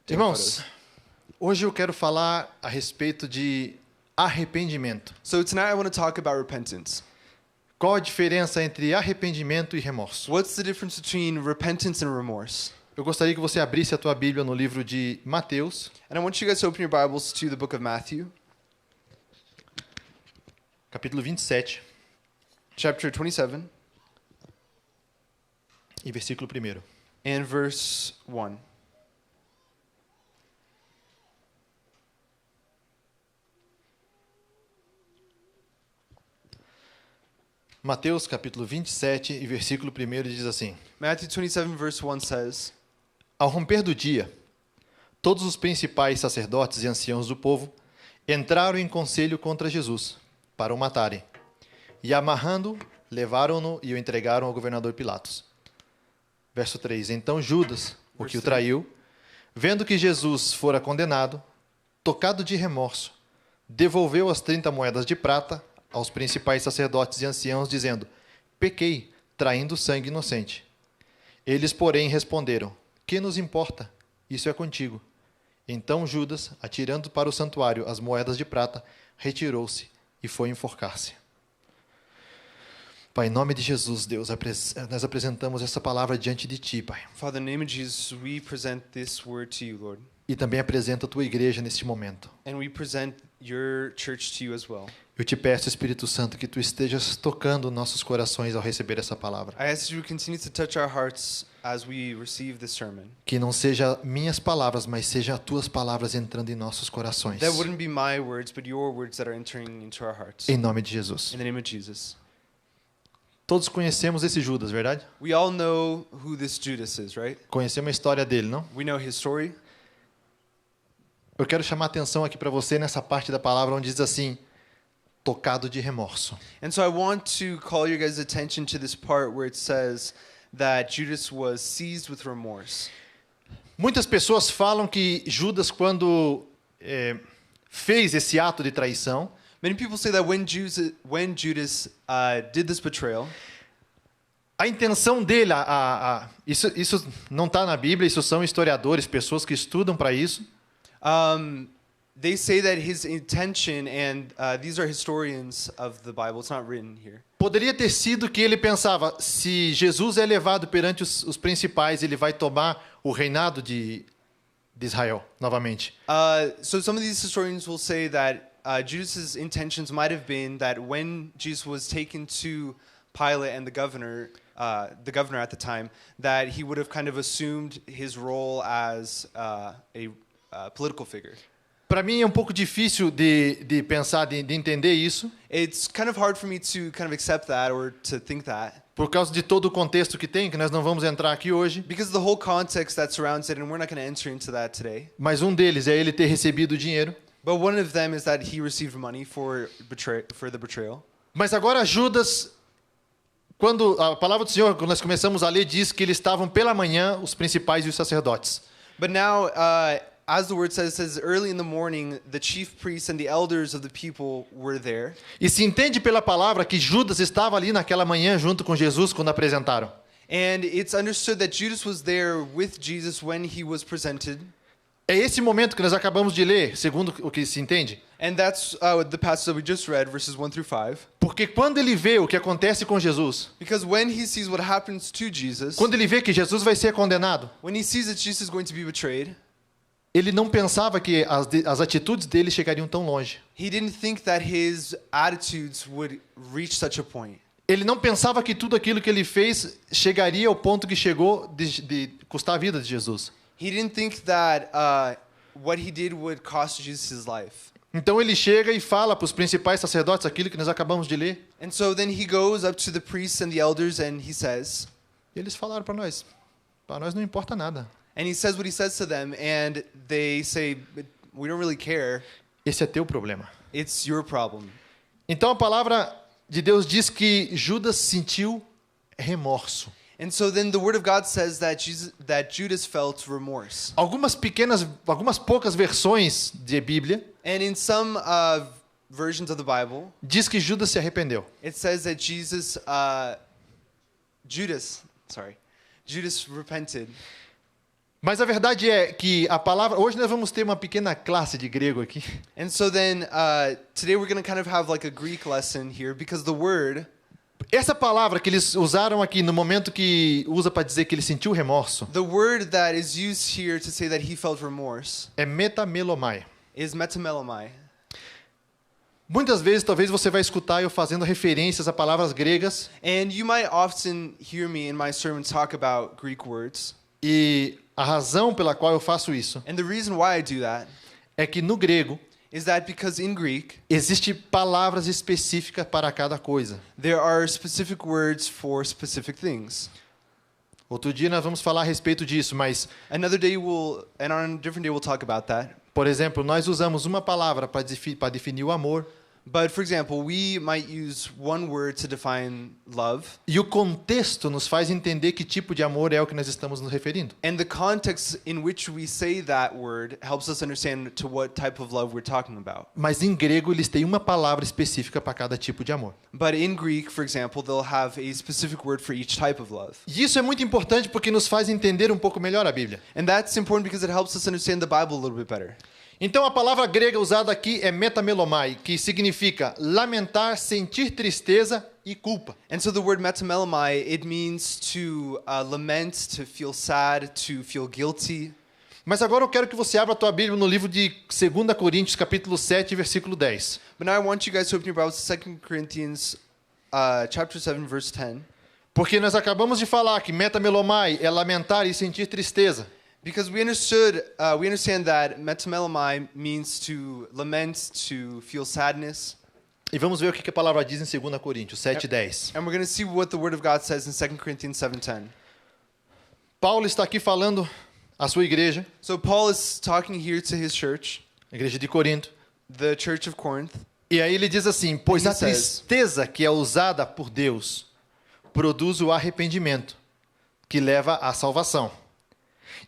Irmãos, hoje eu quero falar a respeito de arrependimento. So tonight I want to talk about repentance. Qual a diferença entre arrependimento e remorso? What's the difference between repentance and remorse? Eu gostaria que você abrisse a tua Bíblia no livro de Mateus, And I want you guys to open your Bibles to the book of Matthew, capítulo 27, chapter 27, e versículo 1. and verse 1. Mateus, capítulo 27, e versículo 1 diz assim: Matthew 27, verse 1 says, Ao romper do dia, todos os principais sacerdotes e anciãos do povo entraram em conselho contra Jesus, para o matarem. E amarrando, levaram-no e o entregaram ao governador Pilatos. Verso 3. Então Judas, o que o traiu, vendo que Jesus fora condenado, tocado de remorso, devolveu as 30 moedas de prata aos principais sacerdotes e anciãos, dizendo: Pequei, traindo sangue inocente. Eles, porém, responderam: Que nos importa? Isso é contigo. Então Judas, atirando para o santuário as moedas de prata, retirou-se e foi enforcar-se. Pai, em nome de Jesus, Deus, nós apresentamos essa palavra diante de Ti, Pai. Father, in the name of Jesus, we present this word to you, Lord. E também apresento a Tua igreja neste momento. And we present your church to you as well. Eu te peço, Espírito Santo, que Tu estejas tocando nossos corações ao receber essa palavra. I ask that you would continue to touch our hearts as we receive this sermon. Que não seja minhas palavras, mas seja as Tuas palavras entrando em nossos corações. That wouldn't be my words, but your words that are entering into our hearts. Em nome de Jesus. In the name of Jesus. Todos conhecemos esse Judas, verdade? We all know who this Judas is, right? Conhecemos a história dele, não? We know his story. Eu quero chamar a atenção aqui para você nessa parte da palavra onde diz assim: tocado de remorso. And so I want to call your guys' attention to this part where it says that Judas was seized with remorse. Muitas pessoas falam que Judas, quando fez esse ato de traição, Many people say that when Judas did this betrayal, a intenção dele, isso não está na Bíblia, isso são historiadores, pessoas que estudam para isso. they say that his intention, and these are historians of the Bible, it's not written here. Poderia ter sido que ele pensava: se Jesus é levado perante os principais, ele vai tomar o reinado de Israel novamente. So some of these historians will say that Judas's intentions might have been that when Jesus was taken to Pilate and the governor at the time, that he would have kind of assumed his role as a political figure. Para mim é um pouco difícil de pensar, de entender isso, It's kind of hard for me to kind of accept that or to think that, por causa de todo o contexto que tem, que nós não vamos entrar aqui hoje. because of the whole context that surrounds it, and we're not going to enter into that today. Mas um deles é ele ter recebido o dinheiro. But one of them is that he received money for the betrayal. Mas agora Judas, quando a palavra do Senhor, quando nós começamos a ler, diz que eles estavam pela manhã, os principais e os sacerdotes. But now, as the word says early in the morning, the chief priests and the elders of the people were there. E se entende pela palavra que Judas estava ali naquela manhã junto com Jesus quando apresentaram. And it's understood that Judas was there with Jesus when he was presented. É esse momento que nós acabamos de ler, segundo o que se entende. And that's the passage that we just read, verses 1 through 5. Porque quando ele vê o que acontece com Jesus, Because when he sees what happens to Jesus, quando ele vê que Jesus vai ser condenado, when he sees that Jesus is going to be betrayed, ele não pensava que as atitudes dele chegariam tão longe. he didn't think that his attitudes would reach such a point. Ele não pensava que tudo aquilo que ele fez chegaria ao ponto que chegou de custar a vida de Jesus. He didn't think that what he did would cost Jesus his life. Então ele chega e fala para os principais sacerdotes aquilo que nós acabamos de ler. And so then he goes up to the priests and the elders and he says, E eles falaram para nós não importa nada. and he says what he says to them, and they say, we don't really care. Esse é teu problema. It's your problem. Então a palavra de Deus diz que Judas sentiu remorso. And so then the word of God says that Judas felt remorse. Algumas poucas versões de Bíblia And in some versions of the Bible, diz que Judas se arrependeu. it says that Judas repented. Mas a verdade é que a palavra... Hoje nós vamos ter uma pequena classe de grego aqui. And so then today we're going to kind of have like a Greek lesson here because the word, Essa palavra que eles usaram aqui no momento que usa para dizer que ele sentiu remorso the word that is used here to say that he felt remorse é metamelomai. is metamelomai. Muitas vezes, talvez você vai escutar eu fazendo referências a palavras gregas And you might often hear me in my sermons talk about Greek words. e a razão pela qual eu faço isso And the reason why I do that é que no grego is that because in Greek, existem palavras específicas para cada coisa. there are specific words for specific things. Outro dia nós vamos falar a respeito disso, mas, Another day and on a different day we'll talk about that. por exemplo, nós usamos uma palavra para definir o amor But for example, we might use one word to define love, e o contexto nos faz entender que tipo de amor é o que nós estamos nos referindo. and the context in which we say that word helps us understand to what type of love we're talking about. Mas em grego eles têm uma palavra específica para cada tipo de amor. But in Greek, for example, they'll have a specific word for each type of love. E isso é muito importante porque nos faz entender um pouco melhor a Bíblia. And that's important because it helps us understand the Bible a little bit better. Então a palavra grega usada aqui é metamelomai, que significa lamentar, sentir tristeza e culpa. And so the word metamelomai, it means to lament, to feel sad, to feel guilty. Mas agora eu quero que você abra a tua Bíblia no livro de 2 Coríntios, capítulo 7, versículo 10. But now I want you guys to open your Bibles to 2 Corinthians chapter 7, verse 10. Porque nós acabamos de falar que metamelomai é lamentar e sentir tristeza. Because we understand that metamelomai means to lament, to feel sadness. E vamos ver o que a palavra diz em 2 Coríntios 7, 10. And we're going to see what the Word of God says in 2 Corinthians 7:10. Paulo está aqui falando à sua igreja, So Paul is talking here to his church, a igreja de Corinto. the church of Corinth. E aí ele diz assim: pois He a says- tristeza que é usada por Deus produz o arrependimento, que leva à salvação.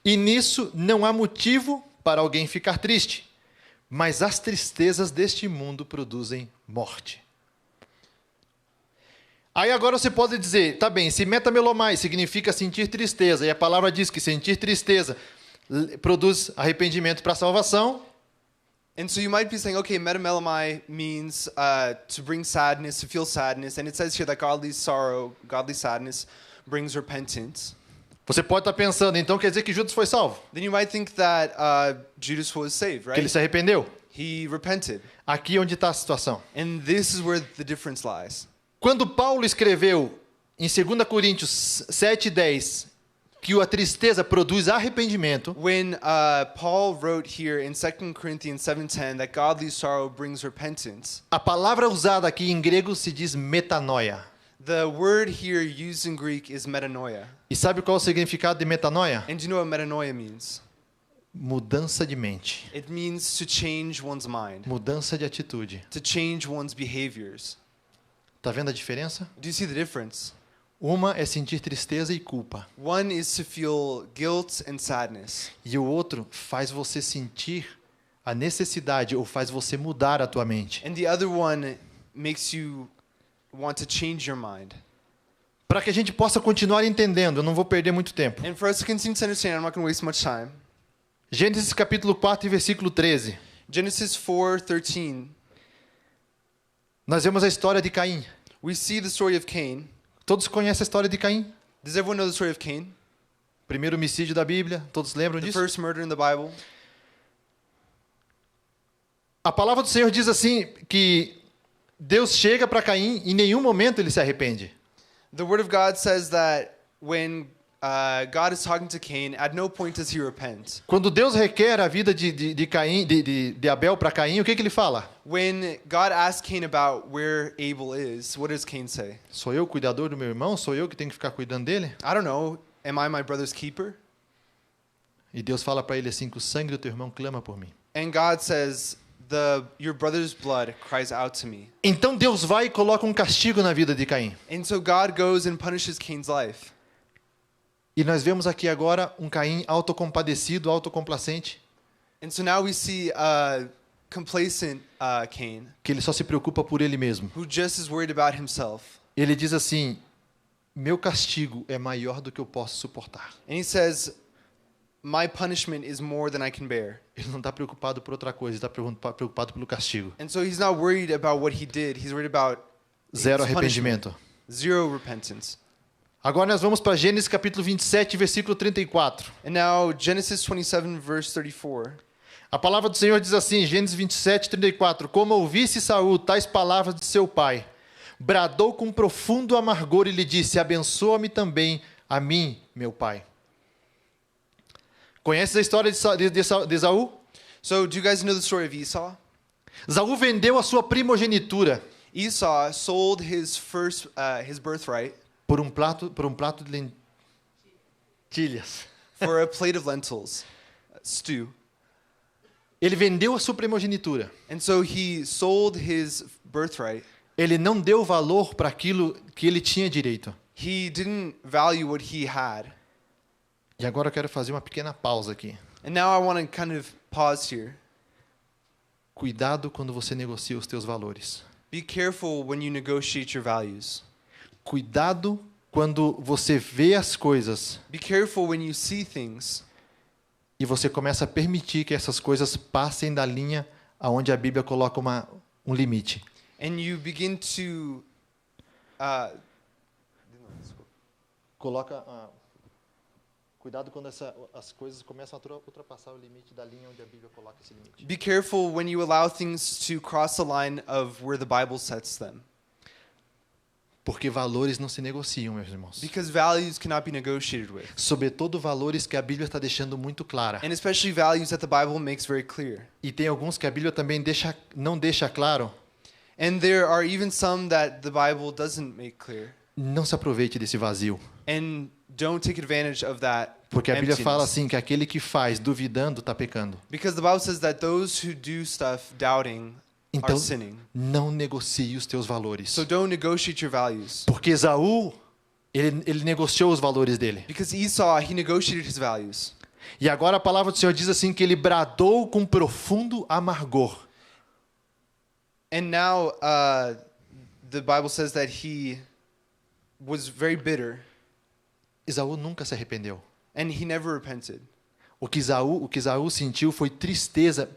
E nisso não há motivo para alguém ficar triste, mas as tristezas deste mundo produzem morte. Aí agora você pode dizer, tá bem, se metamelomai significa sentir tristeza, e a palavra diz que sentir tristeza produz arrependimento para a salvação, And so you might be saying, okay, metamelomai means to bring sadness, to feel sadness, and it says here that godly sorrow, godly sadness brings repentance. você pode estar pensando, então quer dizer que Judas foi salvo, Then you might think that Judas was saved, que ele right? se arrependeu. He repented. Aqui é onde está a situação. And this is where the difference lies. Quando Paulo escreveu em 2 Coríntios 7:10 que a tristeza produz arrependimento, When Paul wrote here in 2 Corinthians 7:10 that godly sorrow brings repentance, a palavra usada aqui em grego se diz metanoia. the word here used in Greek is metanoia. E sabe qual é o significado de metanoia? And do you know what metanoia means? Mudança de mente, It means to change one's mind, mudança de atitude. to change one's behaviors. Tá vendo a diferença? Do you see the difference? Uma é sentir tristeza e culpa, One is to feel guilt and sadness, e o outro faz você sentir a necessidade ou faz você mudar a tua mente. and the other one makes you want to change your mind. Para que a gente possa continuar entendendo, eu não vou perder muito tempo. And for us to continue to understand, I'm not going to waste much time. Gênesis capítulo 4 e versículo 13. Genesis 4:13, Nós vemos a história de Caim. we see the story of Cain. Todos conhecem a história de Caim? Does everyone know the story of Cain? Primeiro homicídio da Bíblia, todos lembram The disso? first murder in the Bible. A palavra do Senhor diz assim que Deus chega para Caim e em nenhum momento ele se arrepende. The Word of God says that when God is talking to Cain, at no point does he repent. Quando Deus requer a vida de Caim, de Abel para Caim, o que ele fala? When God asks Cain about where Abel is, what does Cain say? Sou eu o cuidador do meu irmão? Sou eu que tenho que ficar cuidando dele? I don't know. Am I my brother's keeper? E Deus fala para ele assim que o sangue do teu irmão clama por mim. And God says, your brother's blood cries out to me. Então Deus vai e coloca um castigo na vida de Caim. And so God goes and punishes Cain's life. E nós vemos aqui agora um Caim autocompadecido, autocomplacente, And so now we see complacent Cain, que ele só se preocupa por ele mesmo. who just is worried about himself. Ele diz assim: meu castigo é maior do que eu posso suportar. And he says, my punishment is more than I can bear. Ele não está preocupado por outra coisa, ele está preocupado pelo castigo. And so he's not worried about what he did. He's worried about Zero his punishment. arrependimento. Zero repentance. Agora nós vamos para Gênesis capítulo 27, versículo 34. And now Genesis 27 verse 34. A palavra do Senhor diz assim, Gênesis 27, 34. Como ouvisse Saul tais palavras de seu pai, bradou com profundo amargor e lhe disse, abençoa-me também a mim, meu pai. Conhece a história de Esaú? So do you guys know the story of Esau? Esaú vendeu a sua primogenitura Esau sold his birthright por um prato de lentilhas. for a plate of lentils, stew. Ele vendeu a sua primogenitura. And so he sold his birthright. Ele não deu valor para aquilo que ele tinha direito. He didn't value what he had. E agora eu quero fazer uma pequena pausa aqui. And now I want to kind of pause here. Cuidado quando você negocia os teus valores. Be careful when you negotiate your values. Cuidado quando você vê as coisas Be careful when you see things e você começa a permitir que essas coisas passem da linha aonde a Bíblia coloca um limite. and you begin to Coloca cuidado quando as coisas começam a ultrapassar o limite da linha onde a Bíblia coloca esse limite. be careful when you allow things to cross the line of where the Bible sets them. Porque valores não se negociam, meus irmãos. Because values cannot be negotiated with. Sobretudo valores que a Bíblia está deixando muito clara. And especially values that the Bible makes very clear. E tem alguns que a Bíblia também não deixa claro. And there are even some that the Bible doesn't make clear. Não se aproveite desse vazio. And don't take advantage of that. Porque a Bíblia emptiness. fala assim que aquele que faz duvidando está pecando. Because the Bible says that those who do stuff doubting Então, are sinning. não negocie os teus valores. So don't negotiate your values. Porque Esaú, ele negociou os valores dele. Because Esau, he negotiated his values. E agora a palavra do Senhor diz assim que ele bradou com profundo amargor. And now the Bible says that he was very bitter Esaú nunca se arrependeu. and he never repented. O que Esaú sentiu foi tristeza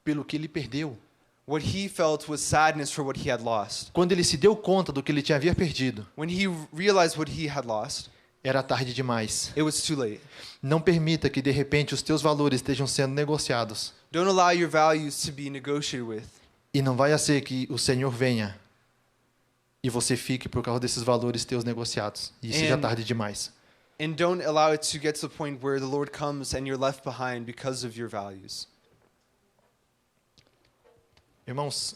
pelo que ele perdeu. What he felt was sadness for what he had lost. Quando ele se deu conta do que ele havia perdido, When he realized what he had lost, era tarde demais. it was too late. Não permita que de repente os teus valores estejam sendo negociados. Don't allow your values to be negotiated with. E não vai ser que o Senhor venha e você fique por causa desses valores teus negociados. E seja tarde demais. And don't allow it to get to the point where the Lord comes and you're left behind because of your values. Irmãos,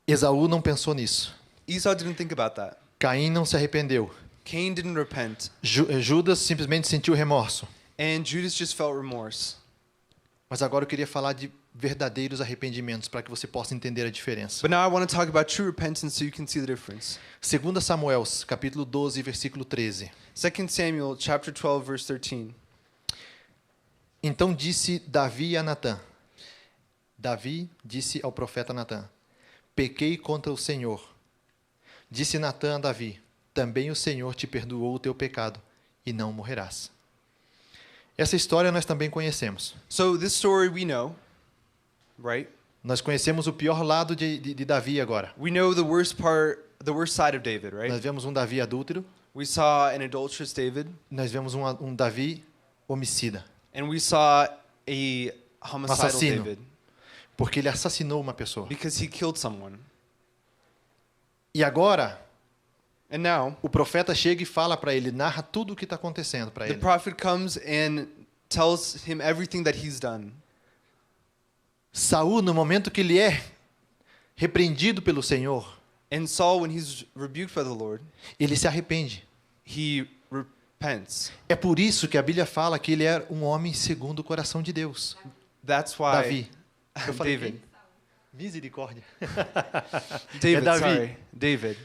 Esaú não pensou nisso. Esau didn't think about that. Caim não se arrependeu. Cain didn't repent. Judas simplesmente sentiu remorso. And Judas just felt remorse. Mas agora eu queria falar de verdadeiros arrependimentos para que você possa entender a diferença. But now I want to talk about true repentance so you can see the difference. 2 Samuel, capítulo 12, versículo 13. 2 Samuel chapter 12 verse 13. Então disse Davi a Natã. Davi disse ao profeta Natã: pequei contra o Senhor. Disse Natã a Davi: também o Senhor te perdoou o teu pecado e não morrerás. Essa história nós também conhecemos. So this story we know, right? Nós conhecemos o pior lado de Davi agora. We know the worst side of David, right? Nós vemos um Davi adúltero, We saw an adulterous David, nós vemos um Davi homicida, and we saw a homicidal assassino. David porque ele assassinou uma pessoa. because he killed someone. E agora, And now o profeta chega e fala para ele, narra tudo o que está acontecendo para the ele. prophet comes and tells him everything that he's done. Saul, no momento que ele é repreendido pelo Senhor, And Saul, when he's rebuked by the Lord, ele se arrepende. he repents. É por isso que a Bíblia fala que ele era um homem segundo o coração de Deus. That's why Davi. Eu falei David. quem? Misericórdia. David, Davi. sorry. David.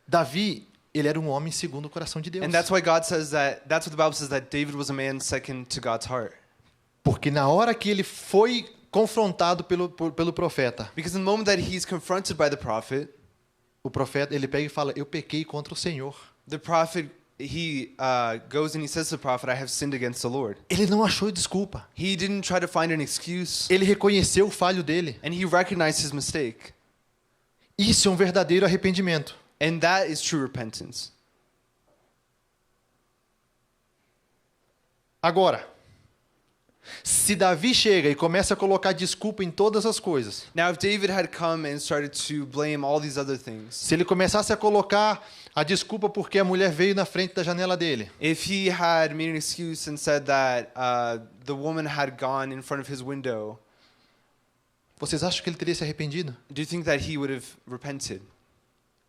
Davi, ele era um homem segundo o coração de Deus. And that's why God says that's what the Bible says, that David was a man second to God's heart. Porque na hora que ele foi confrontado pelo profeta, Because in the moment that he's confronted by the prophet, o profeta, ele pega e fala, eu pequei contra o Senhor. the prophet he goes and he says to the prophet, I have sinned against the Lord. Ele não achou desculpa. He didn't try to find an excuse, Ele reconheceu o falho dele. and he recognized his mistake. Isso é um verdadeiro arrependimento. And that is true repentance. Agora, se Davi chega e começa a colocar desculpa em todas as coisas, Now, if David had come and started to blame all these other things, se ele começasse a colocar a desculpa porque a mulher veio na frente da janela dele, if he had made an excuse and said that the woman had gone in front of his window, vocês acham que ele teria se arrependido? do you think that he would have repented?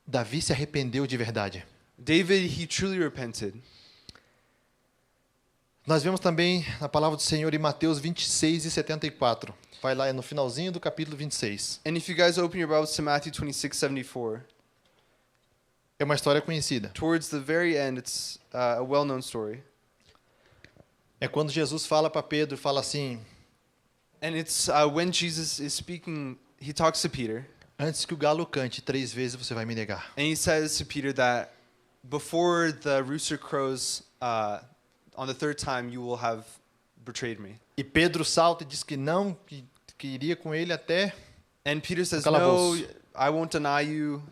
Davi se arrependeu de verdade. David, he truly repented. Nós vemos também na palavra do Senhor em Mateus 26 e 74. Vai lá, é no finalzinho do capítulo 26. And if you guys open your Bibles to Matthew 26:74, É uma história conhecida. towards the very end, it's a well-known story. É quando Jesus fala para Pedro, fala assim: And it's when Jesus is speaking, he talks to Peter, antes que o galo cante 3 vezes você vai me negar. and he says to Peter that before the rooster crows on the third time, you will have betrayed me. E Pedro salta e diz que não, que iria com ele até. And Peter says, calabouço. no, I won't deny you.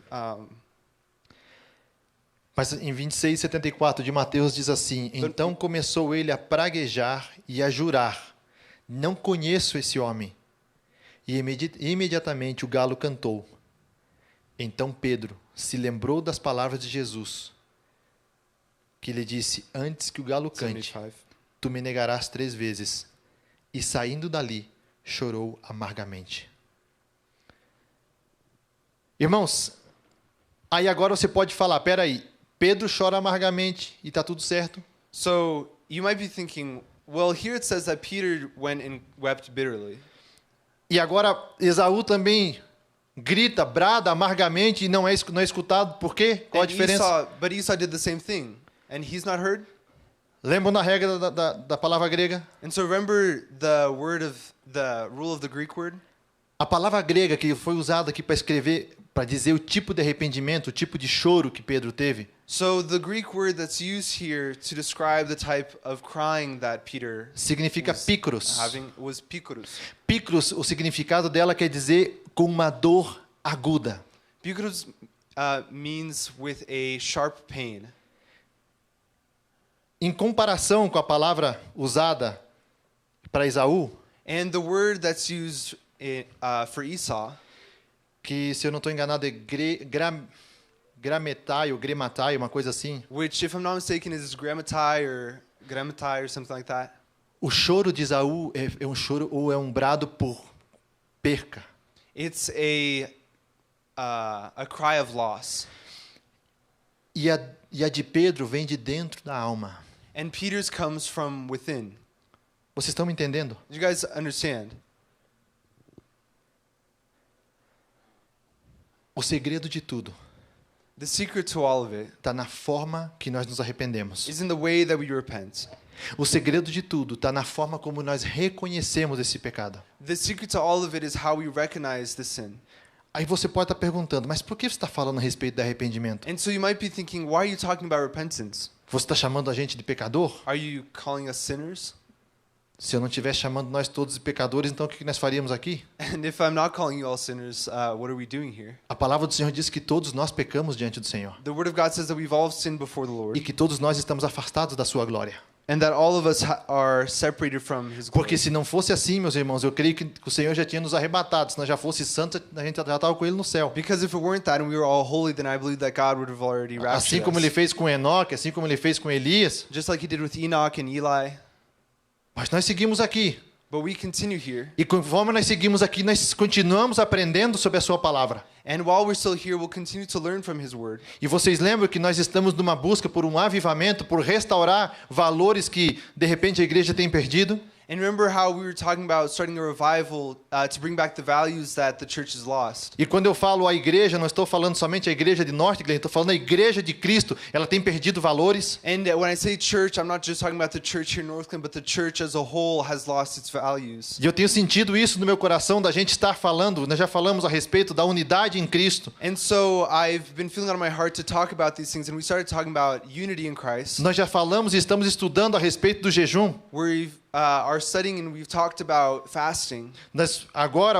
Mas em 26:74 de Mateus diz assim: então começou ele a praguejar e a jurar: não conheço esse homem. E imediatamente o galo cantou. Então Pedro se lembrou das palavras de Jesus, que lhe disse: antes que o galo cante, 75. tu me negarás 3 vezes. E saindo dali, chorou amargamente. Irmãos, aí agora você pode falar: peraí, Pedro chora amargamente e está tudo certo? So you might be thinking, well, here it says that Peter went and wept bitterly. E agora Esaú também grita, brada amargamente e não é escutado. Por quê? Qual a And diferença? but Esau did the same thing, and he's not heard. Lembram da regra da palavra grega? And so remember the rule of the Greek word? A palavra grega que foi usada aqui para escrever, para dizer o tipo de arrependimento, o tipo de choro que Pedro teve, So the Greek word that's used here to describe the type of crying that Peter significa was picros. having was picros. Picros, o significado dela quer dizer com uma dor aguda. Picros means with a sharp pain. Em comparação com a palavra usada para Esaú, And the word that's used for Esau, que se eu não estou enganado é grametai ou grematai, uma coisa assim. which if I'm not mistaken is grammatai or something like that. O choro de Esaú é um choro ou é um brado por perca. It's a cry of loss. E a de Pedro vem de dentro da alma. And Peter's comes from within. Vocês estão me entendendo? Do you guys understand? O segredo de tudo The secret to all of it está na forma que nós nos arrependemos. is in the way that we repent. O segredo de tudo está na forma como nós reconhecemos esse pecado. The secret to all of it is how we recognize the sin. Aí você pode estar perguntando, mas por que você está falando a respeito de arrependimento? And so you might be thinking, why are you talking about repentance? Você está chamando a gente de pecador? Are you calling us sinners? Se eu não estivesse chamando nós todos de pecadores, então o que nós faríamos aqui? And if I'm not calling you all sinners, what are we doing here? A palavra do Senhor diz que todos nós pecamos diante do Senhor. The Word of God says that we've all sinned before the E Lord, que todos nós estamos afastados da sua glória. and that all of us are separated from His glory. Porque se não fosse assim, meus irmãos, eu creio que o Senhor já tinha nos arrebatado. Se nós já fosse santo, a gente já estava com Ele no céu. Because if it weren't that and we were all holy, then I believe that God would have already Assim raptured como Ele us. fez com Enoque, assim como Ele fez com Elias. Just like He did with Enoch and Eli. Mas nós seguimos aqui. But we continue here. E conforme nós seguimos aqui, nós continuamos aprendendo sobre a sua palavra. And while we're still here, we'll continue to learn from His Word. E vocês lembram que nós estamos numa busca por um avivamento, por restaurar valores que, de repente, a igreja tem perdido? And remember how we were talking about starting a revival to bring back the values that the church has lost. E quando eu falo a igreja, não estou falando somente a igreja de North Glen, estou falando a igreja de Cristo. Ela tem perdido valores. And when I say church, I'm not just talking about the church here in Northland, but the church as a whole has lost its values. E eu tenho sentido isso no meu coração, da gente estar falando, nós já falamos a respeito da unidade em Cristo. And so I've been feeling on my heart to talk about these things, and we started talking about unity in Christ. Nós já falamos e estamos estudando a respeito do jejum. We are studying and we've talked about fasting.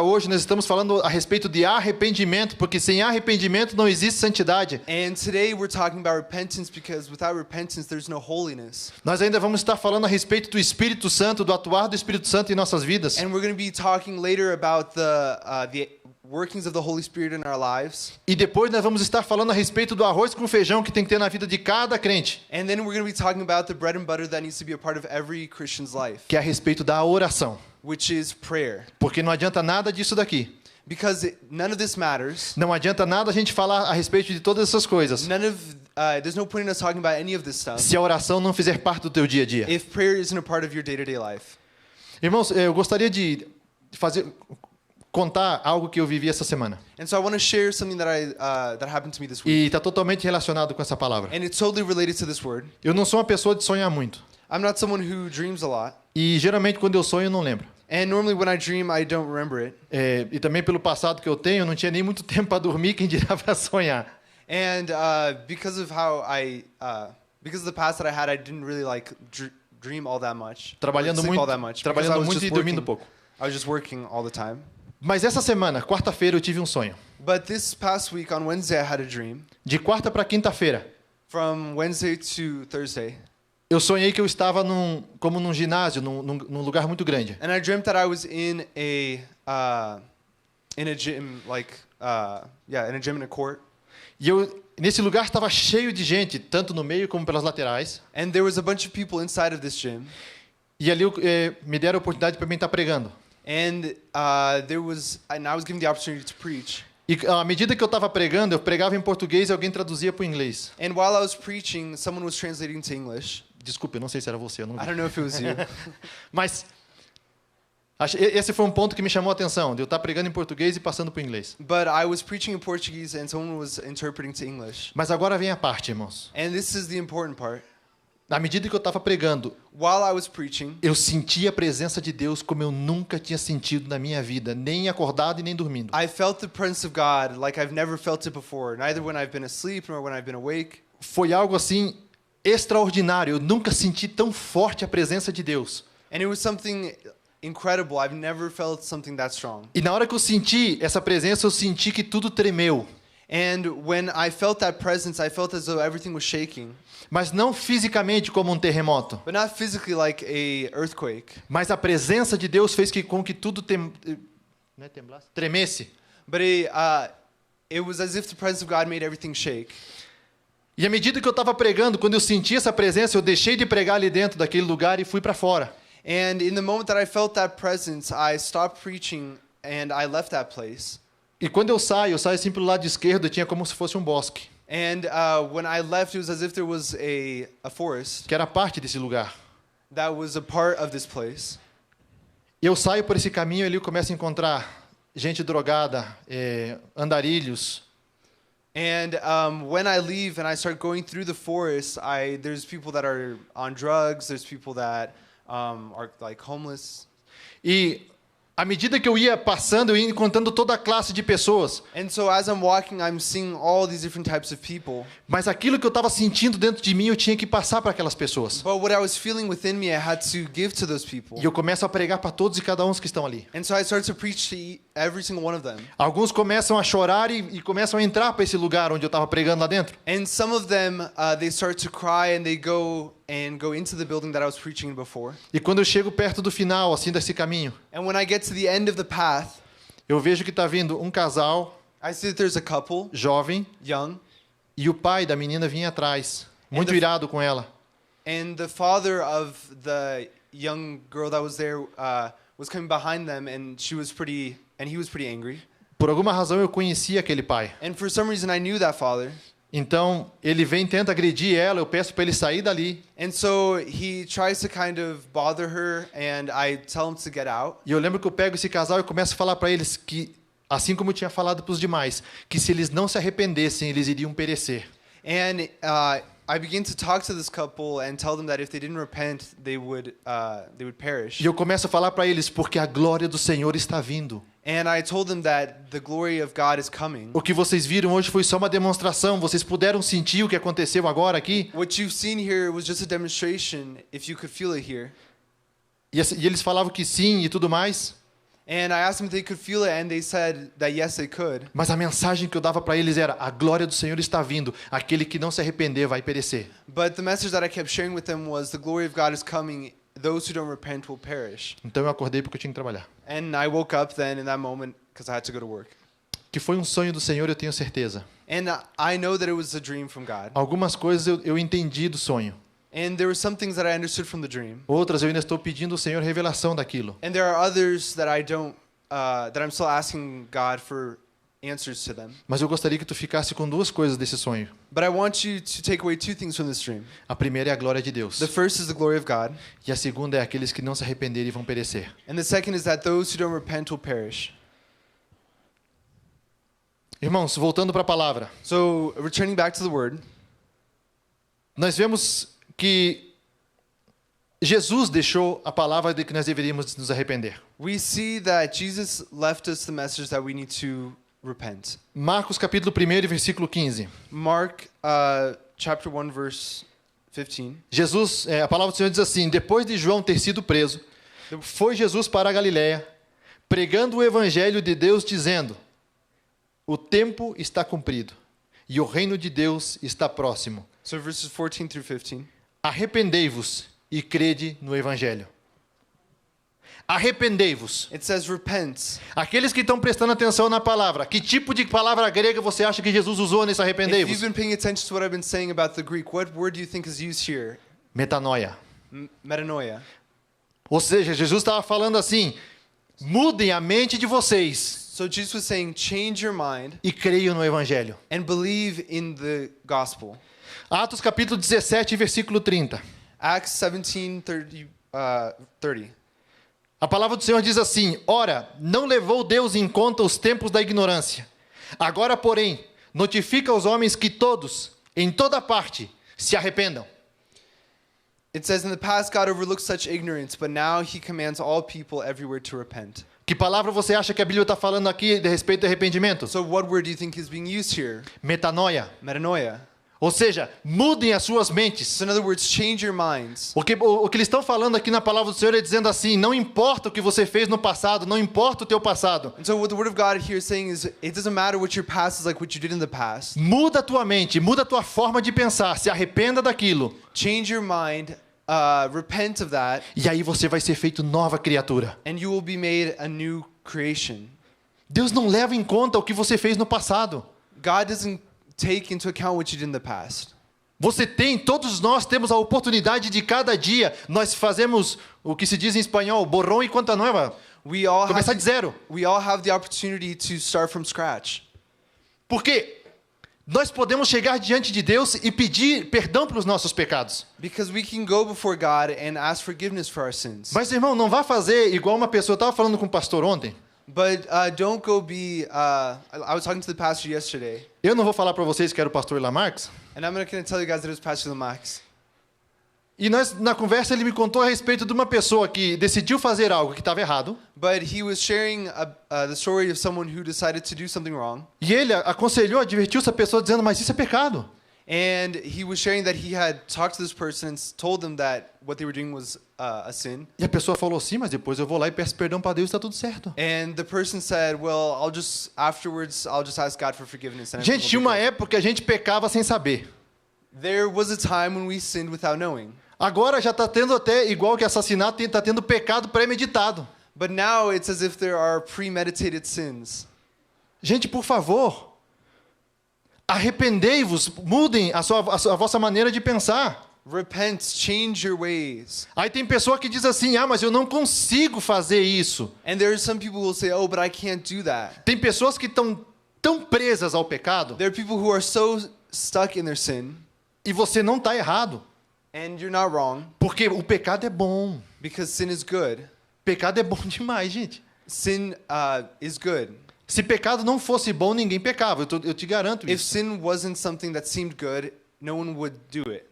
Hoje, nós estamos falando a respeito de arrependimento, porque sem arrependimento não existe santidade. And today we're talking about repentance because without repentance there's no holiness. Nós ainda vamos estar falando a respeito do Espírito Santo, do atuar do Espírito Santo em nossas vidas. And we're going to be talking later about the workings of the Holy Spirit in our lives. E depois nós vamos estar falando a respeito do arroz com feijão que tem que ter na vida de cada crente, And then we're going to be talking about the bread and butter that needs to be a part of every Christian's life, que é a respeito da oração. which is prayer. Porque não adianta nada disso daqui. Because none of this matters. Não adianta nada a gente falar a respeito de todas essas coisas There's no point in us talking about any of this stuff se a oração não fizer parte do teu dia a dia. if prayer isn't a part of your day-to-day life. Irmãos, eu gostaria de contar algo que eu vivi essa semana. And so I want to share something that happened to me this week. E está totalmente relacionado com essa palavra. And it's totally related to this word. Eu não sou uma pessoa de sonhar muito. I'm not someone who dreams a lot. E geralmente quando eu sonho eu não lembro. And normally when I dream, I don't remember it. E também pelo passado que eu tenho, eu não tinha nem muito tempo para dormir, quem dirá para sonhar. And because of the past that I had, I didn't really like dream all that much. Trabalhando Sleep muito, all that much. trabalhando Because I was muito just e dormindo working. pouco. I was just working all the time. Mas essa semana, quarta-feira, eu tive um sonho. But this past week on Wednesday, I had a dream. De quarta para quinta-feira, From Wednesday to Thursday. eu sonhei que eu estava como num ginásio, num lugar muito grande. And I dreamt that I was in a gym, in a gym in a court. E nesse lugar estava cheio de gente, tanto no meio como pelas laterais. And there was a bunch of people inside of this gym. E ali me deram a oportunidade para mim estar pregando. And I was given the opportunity to preach. E à medida que eu estava pregando, eu pregava em português e alguém traduzia para o inglês. And while I was preaching, someone was translating to English. Desculpe, eu não sei se era você, eu não vi. I don't know if it was you. Mas esse foi um ponto que me chamou a atenção, de eu estar pregando em português e passando para o inglês. But I was preaching in Portuguese and someone was interpreting to English. Mas agora vem a parte, irmãos. And this is the important part. À medida que eu estava pregando, While I was preaching, eu senti a presença de Deus como eu nunca tinha sentido na minha vida, nem acordado e nem dormindo. I felt the presence of God like I've never felt it before, neither when I've been asleep nor when I've been awake. Foi algo assim extraordinário. Eu nunca senti tão forte a presença de Deus. And it was something incredible. I've never felt something that strong. E na hora que eu senti essa presença, eu senti que tudo tremeu. And when I felt that presence, I felt as though everything was shaking. Mas não fisicamente como um terremoto. But not physically like a earthquake. Mas a presença de Deus fez com que tudo tremesse. But it was as if the presence of God made everything shake. E à medida que eu estava pregando, quando eu senti essa presença, eu deixei de pregar ali dentro daquele lugar e fui para fora. And in the moment that I felt that presence, I stopped preaching and I left that place. E quando eu saio assim pelo lado esquerdo, tinha como se fosse um bosque, And when I left, it was as if there was a forest que era parte desse lugar. that was a part of this place. E eu saio por esse caminho e ali eu começo a encontrar gente drogada, andarilhos. And when I leave and I start going through the forest, there's people that are on drugs, there's people that are like homeless. E à medida que eu ia passando, eu ia encontrando toda a classe de pessoas. And so as I'm walking, I'm seeing all these different types of people. Mas aquilo que eu estava sentindo dentro de mim, eu tinha que passar para aquelas pessoas. But what I was feeling within me, I had to give to those people. E eu começo a pregar para todos e cada um que estão ali. And so I started to preach to every single one of them. Alguns começam a chorar e começam a entrar para esse lugar onde eu estava pregando lá dentro. And some of them, they start to cry and they go into the building that I was preaching in before. E quando eu chego perto do final, assim, desse caminho, And when I get to the end of the path, eu vejo que está vindo um casal I see that there's a couple, jovem, young, e o pai da menina vinha atrás, muito irado com ela. and the father of the young girl that was there was coming behind them, and he was pretty angry. Por alguma razão eu conhecia aquele pai. And for some reason, I knew that father. Então, ele vem e tenta agredir ela, eu peço para ele sair dali. And so he tries to kind of bother her, and I tell him to get out. E eu lembro que eu pego esse casal e começo a falar para eles que, assim como eu tinha falado para os demais, que se eles não se arrependessem, eles iriam perecer. And I begin to talk to this couple and tell them that if they didn't repent, they would perish. E eu começo a falar para eles, porque a glória do Senhor está vindo. And I told them that the glory of God is coming. O que vocês viram hoje foi só uma demonstração. Vocês puderam sentir o que aconteceu agora aqui? What you've seen here was just a demonstration, if you could feel it here. E eles falavam que sim e tudo mais. And I asked them if they could feel it, and they said that yes, they could. Mas a mensagem que eu dava para eles era: a glória do Senhor está vindo. Aquele que não se arrepender vai perecer. But the message that I kept sharing with them was the glory of God is coming. Those who don't repent will perish. Então eu acordei porque eu tinha que trabalhar. And I woke up then in that moment because I had to go to work. Que foi um sonho do Senhor, eu tenho certeza. And I know that it was a dream from God. Algumas coisas eu entendi do sonho. And there were some things that I understood from the dream. Outras eu ainda estou pedindo ao Senhor revelação daquilo. And there are others that I don't, that I'm still asking God for answers to them. Mas eu gostaria que tu ficasse com duas coisas desse sonho. But I want you to take away two things from this dream. A primeira é a glória de Deus. The first is the glory of God. E a segunda é aqueles que não se arrependerem vão perecer. And the second is that those who don't repent will perish. Irmãos, voltando para a palavra. So, returning back to the word, Nós vemos que Jesus deixou a palavra de que nós deveríamos nos arrepender. we see that Jesus left us the message that we need to repent. Marcos capítulo 1, versículo 15. Mark chapter 1 verse 15. Jesus, a palavra do Senhor diz assim: depois de João ter sido preso, foi Jesus para a Galiléia, pregando o evangelho de Deus, dizendo: o tempo está cumprido e o reino de Deus está próximo. So verses 14 through 15. Arrependei-vos e crede no evangelho. Arrependei-vos. It says repent. Aqueles que estão prestando atenção na palavra, que tipo de palavra grega você acha que Jesus usou nesse If arrependei-vos? you've been paying attention to what I've been saying about the Greek, what word do you think is used here? Metanoia. Metanoia. Ou seja, Jesus estava falando assim: mudem a mente de vocês So Jesus was saying, change your mind e creiam no evangelho. and believe in the gospel. Atos capítulo 17, versículo 30. Acts 17:30. 30. A palavra do Senhor diz assim: ora, não levou Deus em conta os tempos da ignorância. Agora, porém, notifica aos homens que todos, em toda parte, se arrependam. It says, in the past God overlooked such ignorance, but now he commands all people everywhere to repent. Que palavra você acha que a Bíblia está falando aqui a respeito do arrependimento? So what word do you think is being used here? Metanoia. Metanoia. Ou seja, mudem as suas mentes. So in other words, change your minds. O que eles estão falando aqui na palavra do Senhor é dizendo assim: não importa o que você fez no passado, não importa o teu passado. And so what the word of God here is saying is, it doesn't matter what your past is like, what you did in the past. Muda a tua mente, muda a tua forma de pensar, se arrependa daquilo. Change your mind, repent of that, E aí você vai ser feito nova criatura. and you will be made a new creation. Deus não leva em conta o que você fez no passado. God doesn't take into account what you did in the past. Todos nós temos a oportunidade de cada dia nós fazemos o que se diz em espanhol, borrão e conta nova. We all Começar de zero. have the opportunity to start from scratch. Porque nós podemos chegar diante de Deus e pedir perdão pelos nossos pecados. Because we can go before God and ask forgiveness for our sins. Mas, irmão, não vá fazer igual uma pessoa. Eu estava falando com o pastor ontem. But don't go be. I was talking to the pastor yesterday, Eu não vou falar para vocês que era o pastor Lamarx. and I'm not going to tell you guys that it was Pastor Lamax. E na conversa ele me contou a respeito de uma pessoa que decidiu fazer algo que estava errado. But he was sharing the story of someone who decided to do something wrong, E ele aconselhou, advertiu essa pessoa dizendo: mas isso é pecado. and he was sharing that he had talked to this person and told them that what they were doing was a sin. E a pessoa falou: sim, mas depois eu vou lá e peço perdão para Deus e está tudo certo. And the person said, "Well, afterwards, I'll just ask God for forgiveness." And Gente, tinha uma época que a gente pecava sem saber. There was a time when we sinned without knowing. Agora já está tendo até, igual que assassinato, está tendo pecado premeditado. But now it's as if there are premeditated sins. Gente, por favor, arrependei-vos, mudem a vossa maneira de pensar. Repent, change your ways. Aí tem pessoa que diz assim: ah, mas eu não consigo fazer isso. And there are some people who will say, "Oh, but I can't do that." Tem pessoas que estão tão presas ao pecado There are people who are so stuck in their sin, e você não está errado, and you're not wrong, porque o pecado é bom. because sin is good. Pecado é bom demais, gente. Sin is good. Se pecado não fosse bom, ninguém pecava. Eu te garanto If isso. sin wasn't something that seemed good, no one would do it.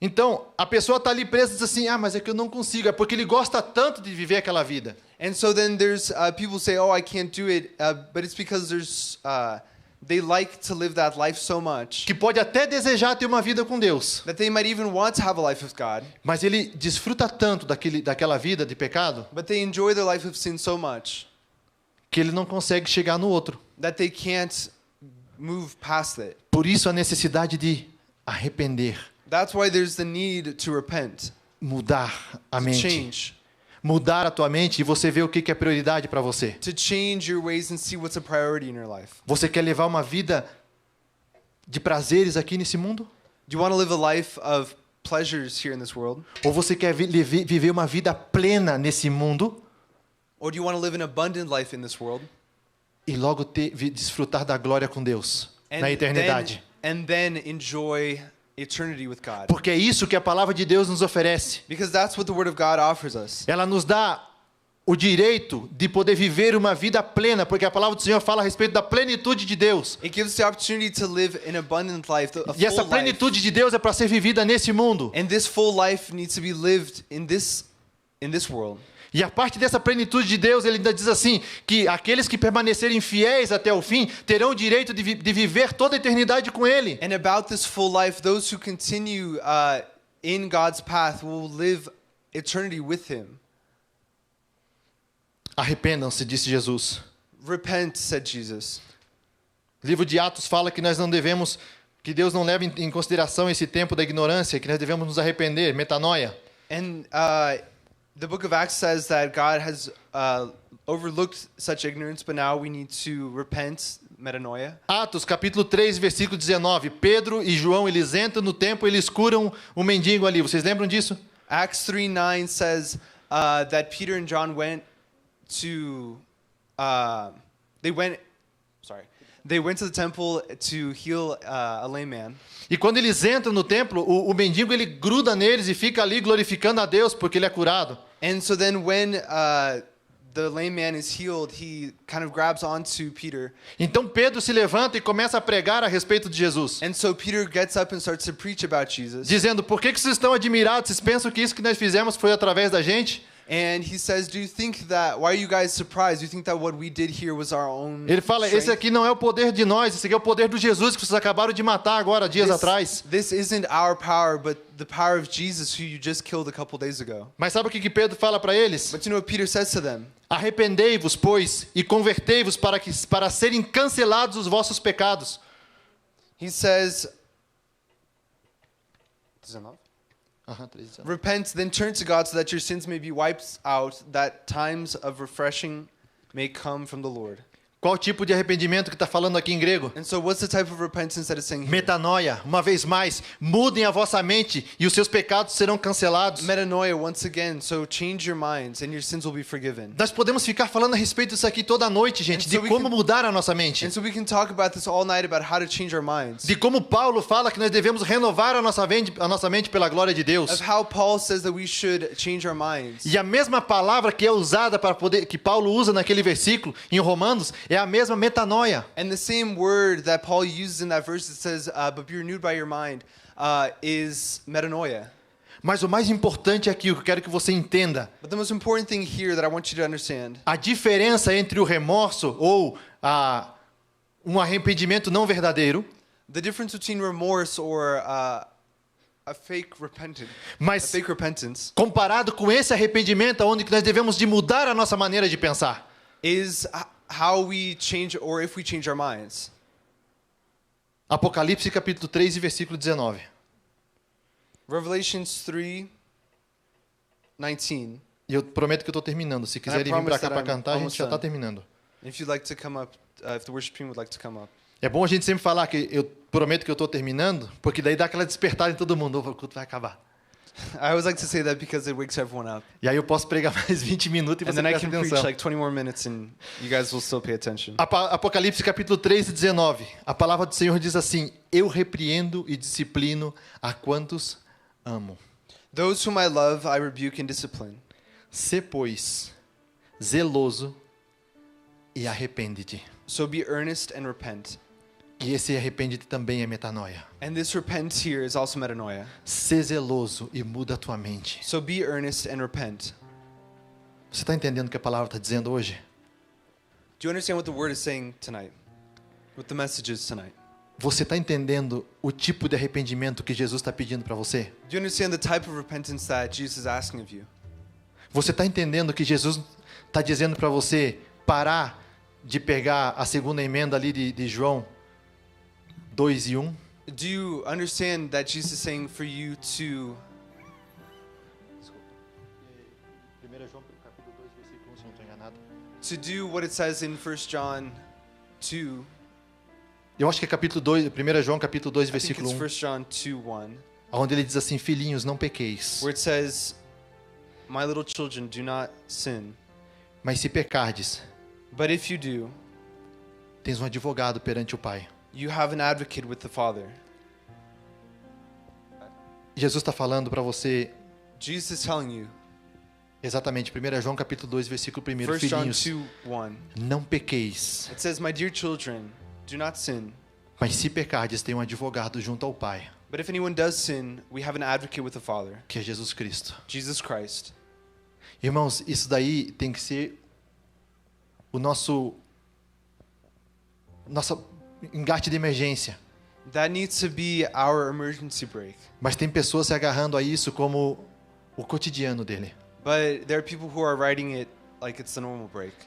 Então, a pessoa está ali presa e diz assim, mas é que eu não consigo. É porque ele gosta tanto de viver aquela vida. And so then there's people say, oh, I can't do it, but it's because there's they like to live that life so much Que pode até desejar ter uma vida com Deus. that they might even want to have a life with God, Mas ele desfruta tanto daquela vida de pecado but they enjoy their life of sin so much que ele não consegue chegar no outro. that they can't move past it. Por isso a necessidade de arrepender, That's why there's the need to repent, mudar a to mente. change, Mudar a tua mente e você ver o que é prioridade para você. to change your ways and see what's a priority in your life. Você quer levar uma vida de prazeres aqui nesse mundo? Do you want to live a life of pleasures here in this world? Ou você quer viver uma vida plena nesse mundo Or do you want to live an abundant life in this world? e logo desfrutar da glória com Deus na eternidade? And then enjoy eternity with God. Porque é isso que a palavra de Deus nos oferece. Because that's what the Word of God offers us. Ela nos dá o direito de poder viver uma vida plena, porque a palavra do Senhor fala a respeito da plenitude de Deus. It gives the opportunity to live an abundant life, a E essa full life. plenitude de Deus é para ser vivida nesse mundo. And this full life needs to be lived in this world. E a parte dessa plenitude de Deus, ele ainda diz assim, que aqueles que permanecerem fiéis até o fim, terão o direito de viver toda a eternidade com Ele. And about this full life, those who continue in God's path will live eternity with Him. Arrependam-se, disse Jesus. Repent, said Jesus. O livro de Atos fala que nós não devemos, que Deus não leva em consideração esse tempo da ignorância, que nós devemos nos arrepender, metanoia. And the book of Acts says that God has overlooked such ignorance, but now we need to repent, metanoia. Atos, capítulo 3, versículo 19. Pedro e João, eles entram no templo e eles curam o mendigo ali. Vocês lembram disso? Acts 3:9 says that Peter and John went to they went to the temple to heal a lame man. E quando eles entram no templo, o mendigo ele gruda neles e fica ali glorificando a Deus porque ele é curado. And so then when the lame man is healed, he kind of grabs onto Peter. Então Pedro se levanta e começa a pregar a respeito de Jesus, And so Peter gets up and starts to preach about Jesus. dizendo: por que vocês estão admirados? Vocês pensam que isso que nós fizemos foi através da gente? And he says, "Do you think that? Why are you guys surprised? Do you think that what we did here was our own?" Ele fala: esse strength? aqui não é o poder de nós, esse aqui é o poder do Jesus que vocês acabaram de matar agora, dias atrás. This isn't our power, but the power of Jesus, who you just killed a couple days ago. Mas sabe o que Pedro fala para eles? But you know what Peter says to them? Arrependei-vos, pois, e convertei-vos para serem cancelados os vossos pecados. He says, Aham, 3:19. "Repent, then turn to God, so that your sins may be wiped out, that times of refreshing may come from the Lord." Qual tipo de arrependimento que está falando aqui em grego? And so what's the type of repentance that it's saying here? Metanoia. Uma vez mais, mudem a vossa mente e os seus pecados serão cancelados. Metanoia, once again. So change your minds and your sins will be forgiven. Nós podemos ficar falando a respeito disso aqui toda noite, gente, de como mudar a nossa mente. And so we can talk about this all night, about how to change our minds. De como Paulo fala que nós devemos renovar a nossa mente pela glória de Deus. Of how Paul says that we should change our minds. E a mesma palavra que é usada que Paulo usa naquele versículo em Romanos é a mesma metanoia. And the same word that Paul uses in that verse that says, but be renewed by your mind, is metanoia. Mas o mais importante aqui, o que eu quero que você entenda, But the most important thing here that I want you to understand, a diferença entre o remorso ou um arrependimento não verdadeiro, the difference between remorse or a fake repentance, mas comparado com esse arrependimento onde nós devemos de mudar a nossa maneira de pensar, is how we change, or if we change our minds. Apocalipse capítulo 3 e versículo 19. Revelations 3:19. E eu prometo que eu estou terminando. Se quiserem vir para cá para cantar, a gente já está terminando. If you'd like to come up, if the worship team would like to come up. É bom a gente sempre falar que eu prometo que eu estou terminando, porque daí dá aquela despertada em todo mundo. O culto vai acabar. I always like to say that because it wakes everyone up. E aí eu posso pregar mais 20 minutos e And você then I presta can preach atenção. like 20 more minutes and you guys will still pay attention. Apocalipse capítulo 3 e 19. A palavra do Senhor diz assim: eu repreendo e disciplino a quantos amo. Those whom I love, I rebuke and discipline. Sê, pois, zeloso e arrepende-te. So be earnest and repent. E esse arrepende-te também é metanoia. And this repent here is also metanoia. Sê zeloso e muda a tua mente. So be earnest and repent. Você está entendendo o que a palavra está dizendo hoje? Do you understand what the word is saying tonight? What the message is tonight? Você está entendendo o tipo de arrependimento que Jesus está pedindo para você? Do you understand the type of repentance that Jesus is asking of you? Você está entendendo que Jesus está dizendo para você parar de pegar a segunda emenda ali de João 2 e 1? Do you understand that Jesus is saying for you to 1 João capítulo 2, versículo 1, se não estou enganado. do what it says in 1 John 2? Eu acho que é capítulo 2, 1 João capítulo 2, I think versículo it's 1, 1 John 2:1, onde ele diz assim: filhinhos, não pequeis, where it says, "My little children, do not sin. mas se pecardes, But if you do, tens um advogado perante o Pai. you have an advocate with the Father." Jesus está falando para você Jesus is telling you, exatamente, 1 João capítulo 2, versículo 1, 1 John filhinhos, 2:1. não pequeis, It says, "My dear children, do not sin. mas se pecardes, tem um advogado junto ao Pai, But if anyone does sin, we have an advocate with the Father, que é Jesus Cristo." Jesus Christ." Irmãos, isso daí tem que ser o nosso engate de emergência. That needs to be our emergency brake. Mas tem pessoas se agarrando a isso como o cotidiano dele. But there are people who are writing it like it's the normal brake.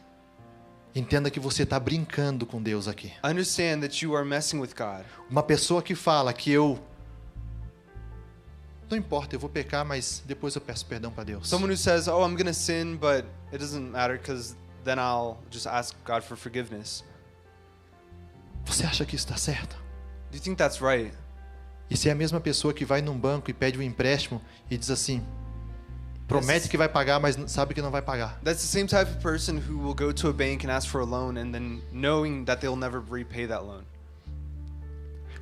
Entenda que você está brincando com Deus aqui. Understand that you are messing with God. Uma pessoa que fala que não importa, eu vou pecar, mas depois eu peço perdão para Deus. Someone who says, "Oh, I'm going to sin, but it doesn't matter because then I'll just ask God for forgiveness." Você acha que isso está certo? Do you think that's right? Isso é a mesma pessoa que vai num banco e pede um empréstimo e diz assim: promete que vai pagar, mas sabe que não vai pagar. That's the same type of person who will go to a bank and ask for a loan and then knowing that they'll never repay that loan.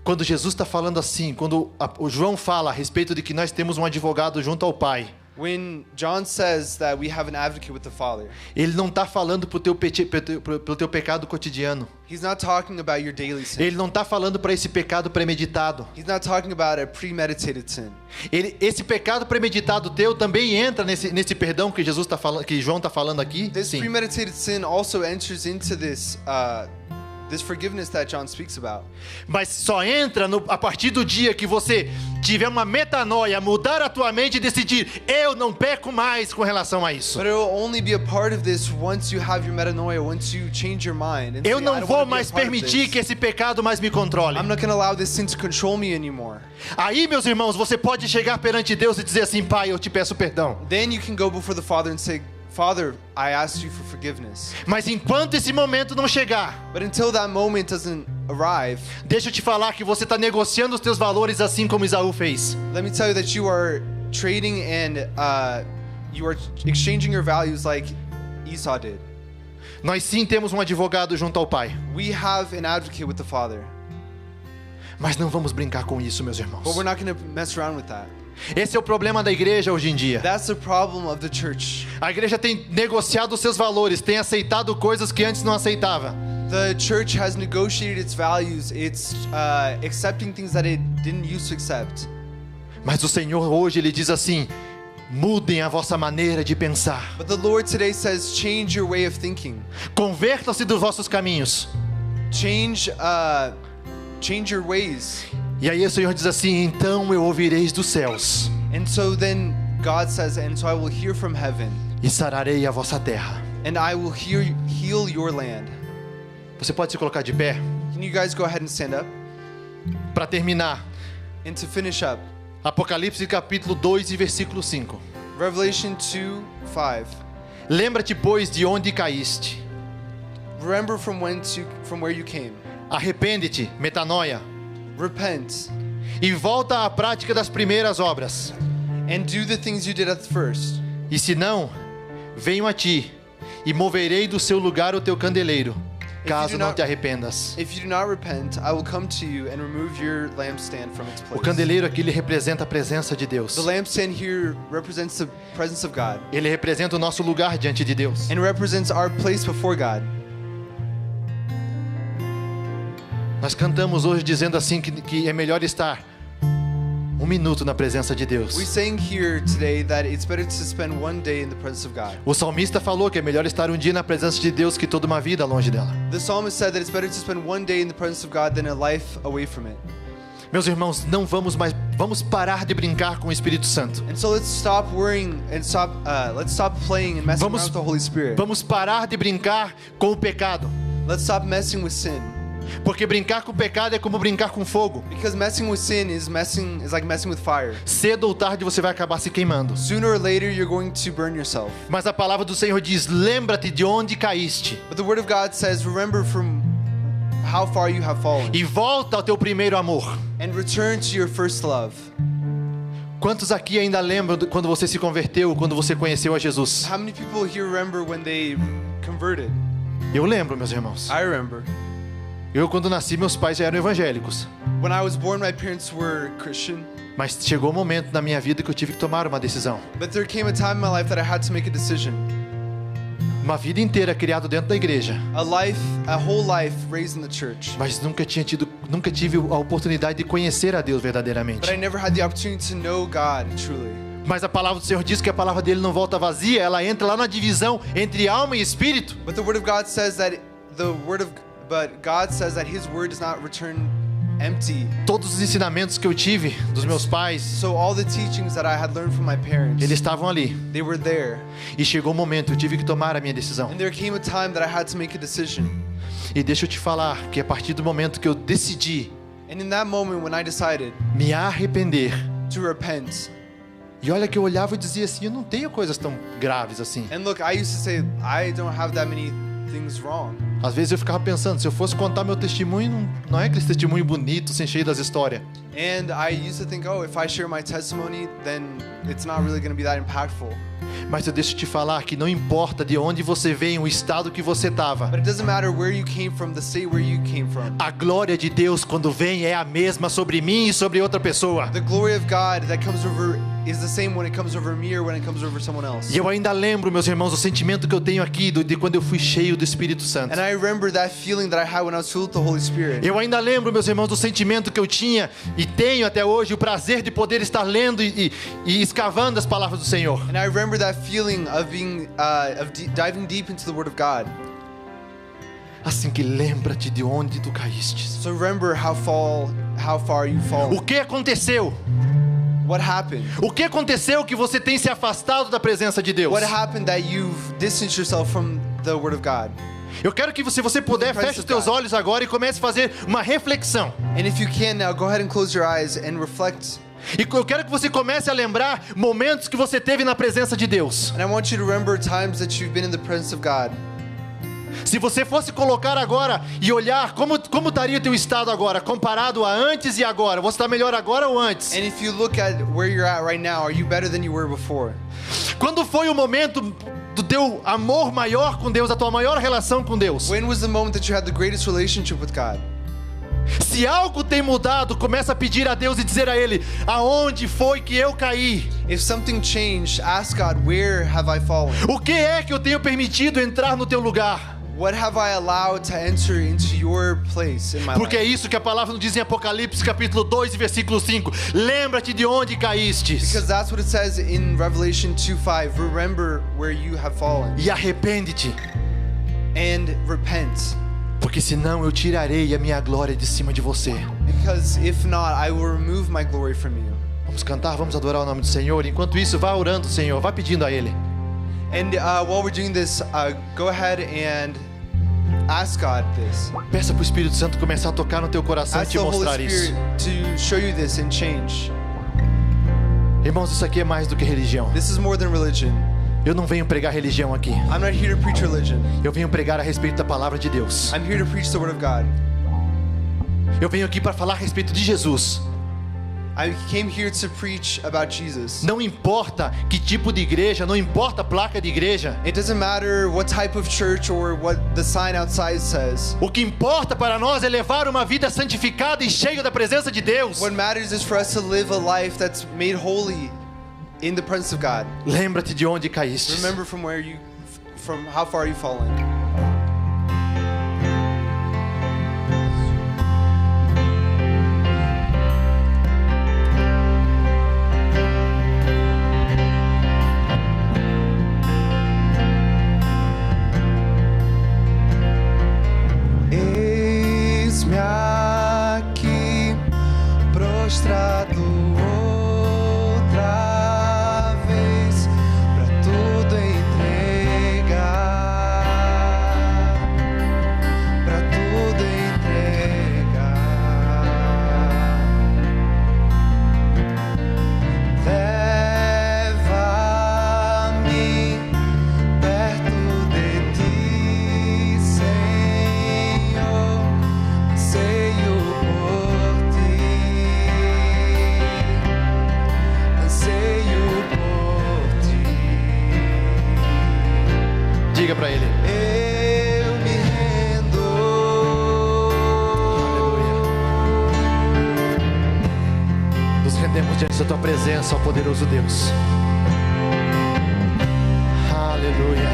Quando Jesus está falando assim, quando o João fala a respeito de que nós temos um advogado junto ao Pai, When John says that we have an advocate with the Father, ele não está falando pelo teu pecado cotidiano. he's not talking about your daily sin. Ele não está falando para esse pecado premeditado. He's not talking about a premeditated sin. Esse pecado premeditado teu também entra nesse perdão que Jesus tá falando, que João está falando aqui. This Sim. premeditated sin also enters into this forgiveness that John speaks about. Mas só entra a partir do dia que você tiver uma metanoia, mudar a tua mente e decidir: eu não peco mais com relação a isso. But it will only be a part of this once you have your metanoia, once you change your mind. And Eu say, "I não don't vou wanna be a mais part of permitir this. que esse pecado mais me controle. I'm not going to allow this sin to control me anymore." Aí, meus irmãos, você pode chegar perante Deus e dizer assim: Pai, eu te peço perdão. Then you can go before the Father and say, "Father, I asked you for forgiveness." Mas enquanto esse momento não chegar, But until that moment doesn't arrive, deixa eu te falar que você está negociando os teus valores assim como Esaú fez. let me tell you that you are trading and you are exchanging your values like Esau did. Nós sim temos um advogado junto ao Pai. We have an advocate with the Father, Mas não vamos brincar com isso, meus irmãos. but we're not going to mess around with that. Esse é o problema da igreja hoje em dia. That's the problem of the church. A igreja tem negociado os seus valores, tem aceitado coisas que antes não aceitava. The church has negotiated its values. It's accepting things that it didn't used to accept. Mas o Senhor hoje ele diz assim: mudem a vossa maneira de pensar. But the Lord today says, change your way of thinking. Convertam-se dos vossos caminhos. Change your ways. E aí o Senhor diz assim: então eu ouvireis dos céus And so then God says, and so I will hear from heaven, e sararei a vossa terra. and I will heal your land. Você pode se colocar de pé? Can you guys go ahead and stand up? Para terminar, And to finish up, Apocalipse capítulo 2 e versículo 5. Revelation 2:5. Lembra-te, pois, de onde caíste. Remember from where you came. Arrepende-te, metanoia, Repent e volta à prática das primeiras obras. and do the things you did at first. E se não, venho a ti e moverei do seu lugar o teu candeleiro, caso não te arrependas. If you do not repent, I will come to you and remove your lampstand from its O place. candeleiro aqui ele representa a presença de Deus. The lampstand here represents the presence of God Ele representa o nosso lugar diante de Deus. and represents our place before God. Nós cantamos hoje dizendo assim que é melhor estar um minuto na presença de Deus. We sang here today that it's better to spend one day in the presence of God. O salmista falou que é melhor estar um dia na presença de Deus que toda uma vida longe dela. The psalmist said that it's better to spend one day in the presence of God than a life away from it. Meus irmãos, não vamos parar de brincar com o Espírito Santo. And so let's stop worrying and let's stop playing and messing around with the Holy Spirit. Vamos parar de brincar com o pecado. Let's stop messing with sin. Porque brincar com o pecado é como brincar com fogo. Because messing with sin is like messing with fire. Cedo ou tarde você vai acabar se queimando. Sooner or later you're going to burn yourself. Mas a palavra do Senhor diz: lembra-te de onde caíste. But the word of God says, remember from how far you have fallen. E volta ao teu primeiro amor. And return to your first love. Quantos aqui ainda lembram quando você se converteu, quando você conheceu a Jesus? How many people here remember when they converted? Eu lembro, meus irmãos. I remember. Eu, quando nasci, meus pais já eram evangélicos. When I was born, my parents were Christian. Mas chegou um momento na minha vida que eu tive que tomar uma decisão. But there came a time in my life that I had to make a decision. Uma vida inteira criado dentro da igreja. A whole life raised in the church. Mas nunca tive a oportunidade de conhecer a Deus verdadeiramente. But I never had the opportunity to know God truly. Mas a palavra do Senhor diz que a palavra dele não volta vazia, ela entra lá na divisão entre alma e espírito. But the word of God says that God says that his word does not return empty. Todos os ensinamentos que eu tive dos meus pais, So all the teachings that I had learned from my parents, eles estavam ali. they were there. E chegou o momento, eu tive que tomar a minha decisão. And there came a time that I had to make a decision. E deixa eu te falar que a partir do momento que eu decidi And in that moment when I decided me arrepender, to repent, e olha que eu olhava e dizia assim, eu não tenho coisas tão graves assim. and look, I used to say, I don't have that many things wrong. Às vezes eu ficava pensando, se eu fosse contar meu testemunho, não é aquele testemunho bonito, sem cheio das histórias. And I used to think, oh, if I share my testimony, then it's not really going to be that impactful. Mas eu deixo te falar que não importa de onde você vem, o estado que você estava. But it doesn't matter where you came from, the state where you came from. A glória de Deus quando vem é a mesma sobre mim e sobre outra pessoa. The glory of God that comes over is the same when it comes over me or when it comes over someone else. E eu ainda lembro, meus irmãos, o sentimento que eu tenho aqui de quando eu fui cheio do Espírito Santo. And I remember that feeling that I had when I was filled with the Holy Spirit. Eu ainda lembro, meus irmãos, do sentimento que eu tinha e tenho até hoje, o prazer de poder estar lendo e escavando as palavras do Senhor. And I remember that feeling of being diving deep into the Word of God. Assim que lembra-te de onde tu caíste. So remember how far you've fallen. O que aconteceu? What happened? O que aconteceu que você tem se afastado da presença de Deus? What happened that you've distanced yourself from the Word of God? Eu quero que, se você puder, feche os teus olhos agora e comece a fazer uma reflexão. And if you can now, go ahead and close your eyes and reflect. E eu quero que você comece a lembrar momentos que você teve na presença de Deus. And I want you to remember times that you've been in the presence of God. Se você fosse colocar agora e olhar como estaria teu estado agora, comparado a antes e agora, você está melhor agora ou antes? And if you look at where you're at right now, are you better than you were before? Quando foi o momento do teu amor maior com Deus, a tua maior relação com Deus? When was the moment that you had the greatest relationship with God? Se algo tem mudado, começa a pedir a Deus e dizer a Ele, aonde foi que eu caí? If something changed, ask God, where have I fallen? O que é que eu tenho permitido entrar no teu lugar? What have I allowed to enter into your place in my Porque é life? isso que a palavra nos diz em Apocalipse capítulo 2 e versículo 5. Lembra-te de onde caíste. Because that's what it says in Revelation 2:5. Remember where you have fallen E arrepende-te, and repent. porque senão eu tirarei a minha glória de cima de você. Because if not, I will remove my glory from you. Vamos cantar, vamos adorar o nome do Senhor. Enquanto isso, vá orando, Senhor, vá pedindo a Ele. And while we're doing this, go ahead and ask God this. Peça para o Espírito Santo começar a tocar no teu coração e Ask te the Holy mostrar isso. Spirit to show you this and change. Irmãos, isso aqui é mais do que religião. This is more than religion. Eu não venho pregar religião aqui. I'm not here to preach religion. Eu venho pregar a respeito da palavra de Deus. I'm here to preach the Word of God. Eu venho aqui para falar a respeito de Jesus. I came here to preach about Jesus. Não importa que tipo de igreja, não importa a placa de igreja. It doesn't matter what type of church or what the sign outside says. O que importa para nós é levar uma vida santificada e cheia da presença de Deus. What matters is for us to live a life that's made holy in the presence of God. Lembra-te de onde caíste. Remember from how far you've fallen. Eis-me aqui, prostrado outra vez, pra tudo entregar, pra tudo entregar. Leva-me perto de ti, Senhor, anseio por ti, anseio por ti. Diga para Ele. Eu me rendo. Nos rendemos diante da Tua presença, ó poderoso Deus. Aleluia.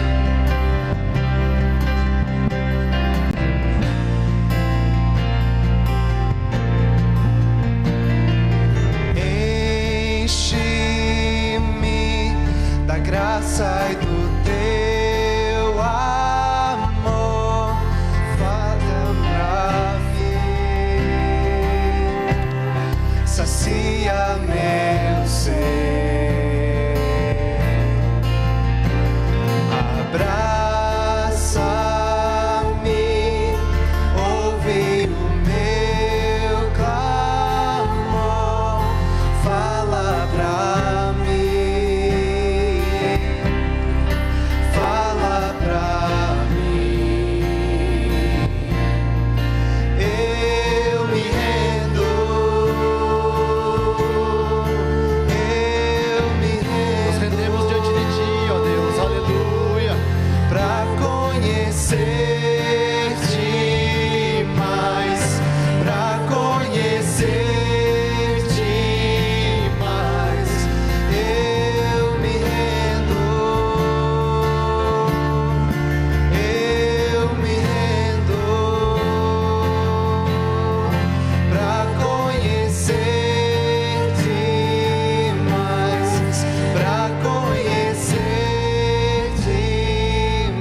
Enche-me da graça e do teu amor, fala pra mim, sacia meu ser, abraça-me, ouve o meu clamor, fala pra mim, fala pra mim. Eu me rendo, eu me Nos rendo rendemos diante de Ti, ó Deus. Aleluia. pra conhecer-te mais, pra conhecer-te mais. Eu me rendo, pra conhecer-te mais, pra conhecer-te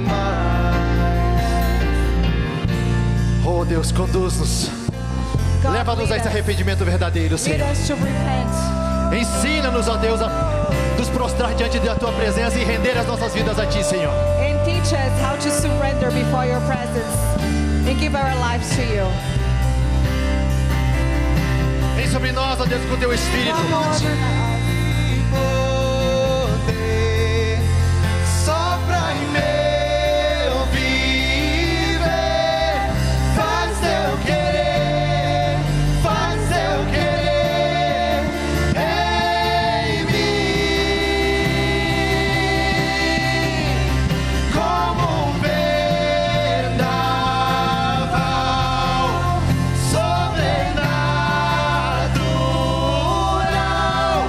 mais. Oh Deus, conduz-nos. God, Leva-nos a esse arrependimento verdadeiro, lead Senhor. us to repent. Ensina-nos, ó Deus, a nos prostrar diante da Tua presença e render as nossas vidas a Ti, Senhor. And teach us how to surrender before your presence and give our lives to you. Vem sobre nós, ó Deus, com o Teu Espírito. Come over us. Poder sopra em meu viver, faz eu querer em mim, como um vendaval sobrenatural.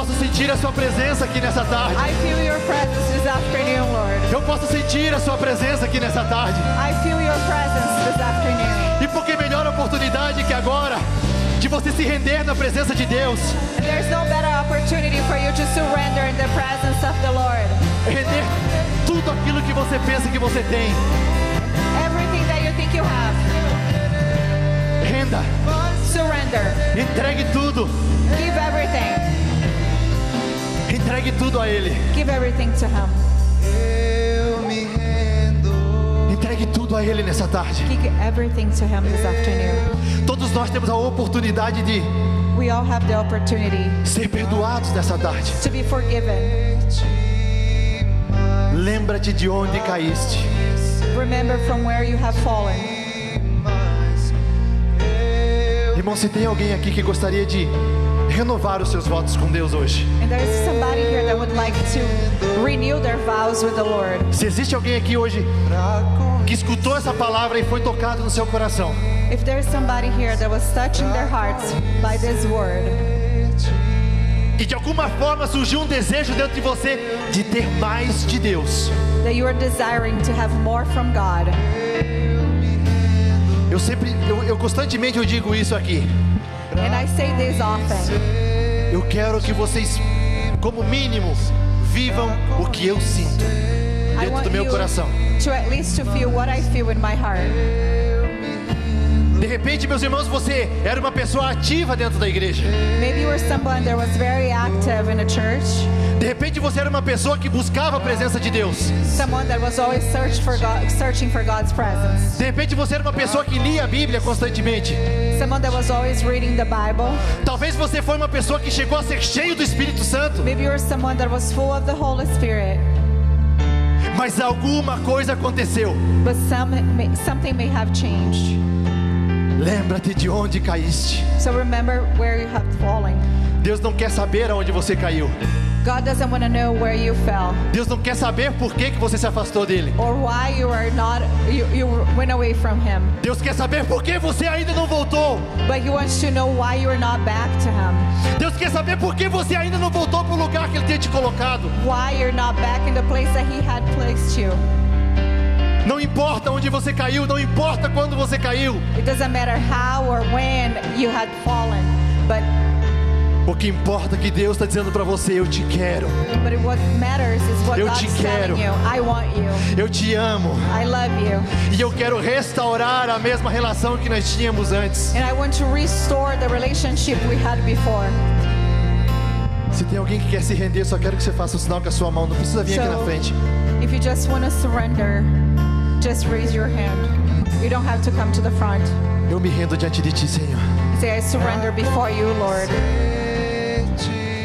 posso sentir a sua presença aqui nessa tarde. I feel your presence this afternoon, Lord. Eu posso sentir a sua presença aqui nessa tarde. I feel your presence this afternoon. E por que melhor oportunidade que agora de você se render na presença de Deus, And there's no better opportunity for you to surrender in the presence of the Lord. render tudo aquilo que você pensa que você tem. Everything that you think you have, Renda, surrender. entregue tudo, Give everything. entregue tudo a Ele. Give everything to Him. Eu me rendo. Entregue tudo a Ele nessa tarde. Give everything to Him this afternoon. Todos nós temos a oportunidade de We all have the opportunity ser perdoados nessa tarde. to be forgiven. Lembra-te de onde caíste. Remember from where you have fallen. Irmão, se tem alguém aqui que gostaria de renovar os seus votos com Deus hoje, And there is somebody here that would like to renew their vows with the Lord. se existe alguém aqui hoje que escutou essa palavra e foi tocado no seu coração, If there is somebody here that was touching their hearts by this word, e de alguma forma surgiu um desejo dentro de você de ter mais de Deus, that you are desiring to have more from God, eu constantemente eu digo isso aqui. and I say this often, Eu quero que vocês, como mínimo, vivam o que eu sinto I dentro want do meu you coração. to at least to feel what I feel in my heart. De repente, meus irmãos, você era uma pessoa ativa dentro da igreja. Maybe you were someone that was very active in a church, De repente, você era uma pessoa que buscava a presença de Deus. someone that was always searching for God's presence, De repente, você era uma pessoa que lia a Bíblia constantemente. someone that was always reading the Bible. Talvez você foi uma pessoa que chegou a ser cheio do Espírito Santo, Maybe you were someone that was full of the Holy Spirit, mas alguma coisa aconteceu. but something may have changed. Lembra-te de onde caíste. So remember where you have fallen. Deus não quer saber aonde você caiu. God doesn't want to know where you fell Deus não quer saber por que você se afastou dele. or why you went away from Him. Deus quer saber por que você ainda não voltou. But He wants to know why you are not back to Him. Deus quer saber por que você ainda não voltou para o lugar que Ele tinha te colocado. Why you're not back in the place that He had placed you. Não importa onde você caiu, não importa quando você caiu. It doesn't matter how or when you had fallen, but O que importa é que Deus está dizendo para você: eu te quero, what matters is what Eu te God's quero. telling you. I want you. eu te amo. I love you. E eu quero restaurar a mesma relação que nós tínhamos antes. And I want to restore the relationship we had before. Se tem alguém que quer se render, só quero que você faça o sinal com a sua mão. Não precisa vir aqui na frente. If you just want to surrender, just raise your hand. You don't have to come to the front. Eu me rendo diante de ti, Senhor. Say, I surrender before you, Lord.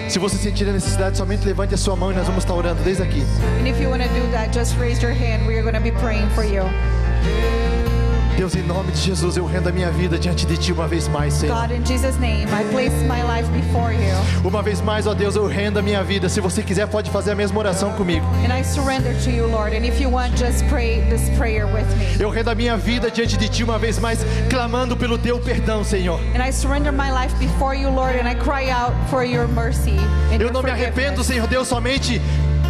Se você sentir a necessidade, somente levante a sua mão e nós vamos estar orando desde aqui. And if you want to do that, just raise your hand. We are going to be praying for you. Deus, em nome de Jesus, eu rendo a minha vida diante de ti uma vez mais, Senhor. God, in Jesus' name, I place my life before you. Uma vez mais, ó Deus, eu rendo a minha vida. Se você quiser, pode fazer a mesma oração comigo. And I surrender to you, Lord. And if you want, just pray this prayer with me. Eu rendo a minha vida diante de ti uma vez mais, clamando pelo teu perdão, Senhor. And I surrender my life before you, Lord, and I cry out for your mercy and Eu your não me arrependo, forgiveness. Senhor Deus, somente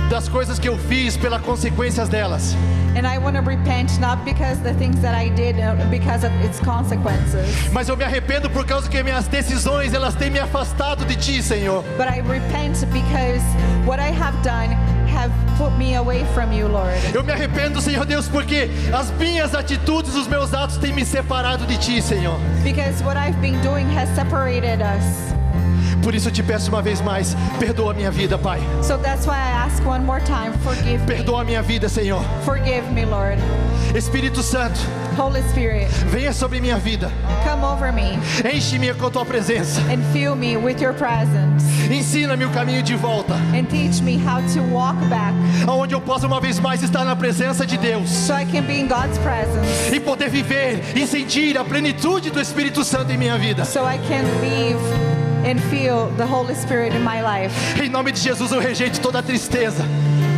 das coisas que eu fiz, pelas consequências delas. And I want to repent not because the things that I did, because of its consequences. Mas eu me arrependo por causa que minhas decisões, elas têm me afastado de ti, Senhor. But I repent because what I have done have put me away from you, Lord. Eu me arrependo, Senhor Deus, porque as minhas atitudes, os meus atos têm me separado de ti, Senhor. Because what I've been doing has separated us. Por isso eu te peço uma vez mais, perdoa a minha vida, Pai. So that's why I ask one more time, forgive me. Perdoa a minha vida, Senhor. Forgive me, Lord. Espírito Santo, Holy Spirit, venha sobre minha vida. come over me Enche-me com a tua presença. and fill me with your presence. Ensina-me o caminho de volta, And teach me how to walk back aonde eu possa uma vez mais estar na presença de Deus so I can be in God's presence. e poder viver e sentir a plenitude do Espírito Santo em minha vida. So I can live and feel the Holy Spirit in my life. Em nome de Jesus eu rejeito toda a tristeza.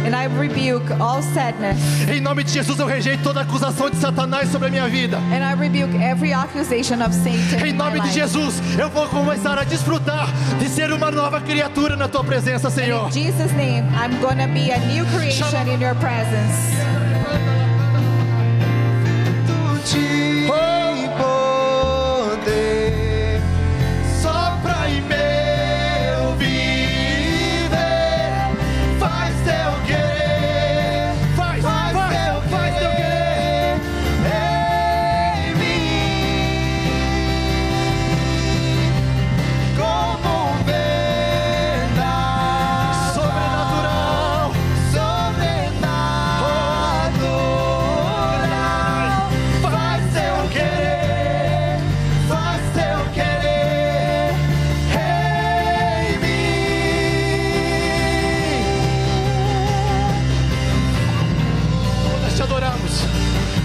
In And I rebuke all sadness. Em nome de Jesus, eu rejeito toda acusação de Satanás sobre a minha vida. And I rebuke every accusation of Satan Em in my nome de life. Jesus, eu vou começar a desfrutar de ser uma nova criatura na tua presença, Senhor. In Jesus' name, I'm gonna be a new creation in your presence. Te poder Sopra em meu viver, faz teu querer, faz teu querer em mim, como verdade sobrenatural. sobrenatural. Faz teu querer em mim.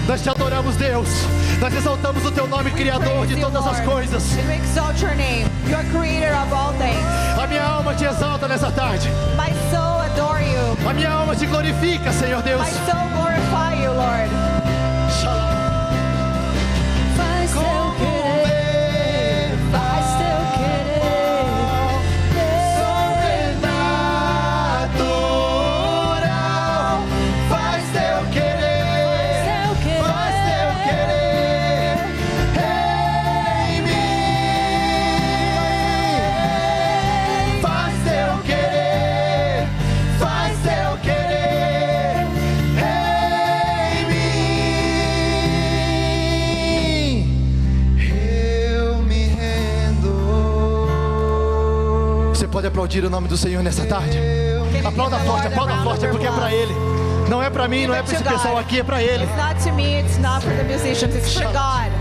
Nós te adoramos, Deus. Nós exaltamos o teu nome, Criador de Praise you, todas as Lord. coisas. And we exalt your name. You are creator of all things. A minha alma te exalta nessa tarde. My soul adore you. A minha alma te glorifica, Senhor Deus. My soul glorify you, Lord. Faz teu querer, faz teu querer. Sobrenatural. Faz teu querer em mim. Faz teu querer em mim. Eu me rendo. Você pode aplaudir o nome do Senhor nessa tarde? Aplauda forte, é porque é pra Ele. Não é pra mim, não é pra esse pessoal aqui, é pra Ele. It's not to me, it's not for the musicians, it's for God.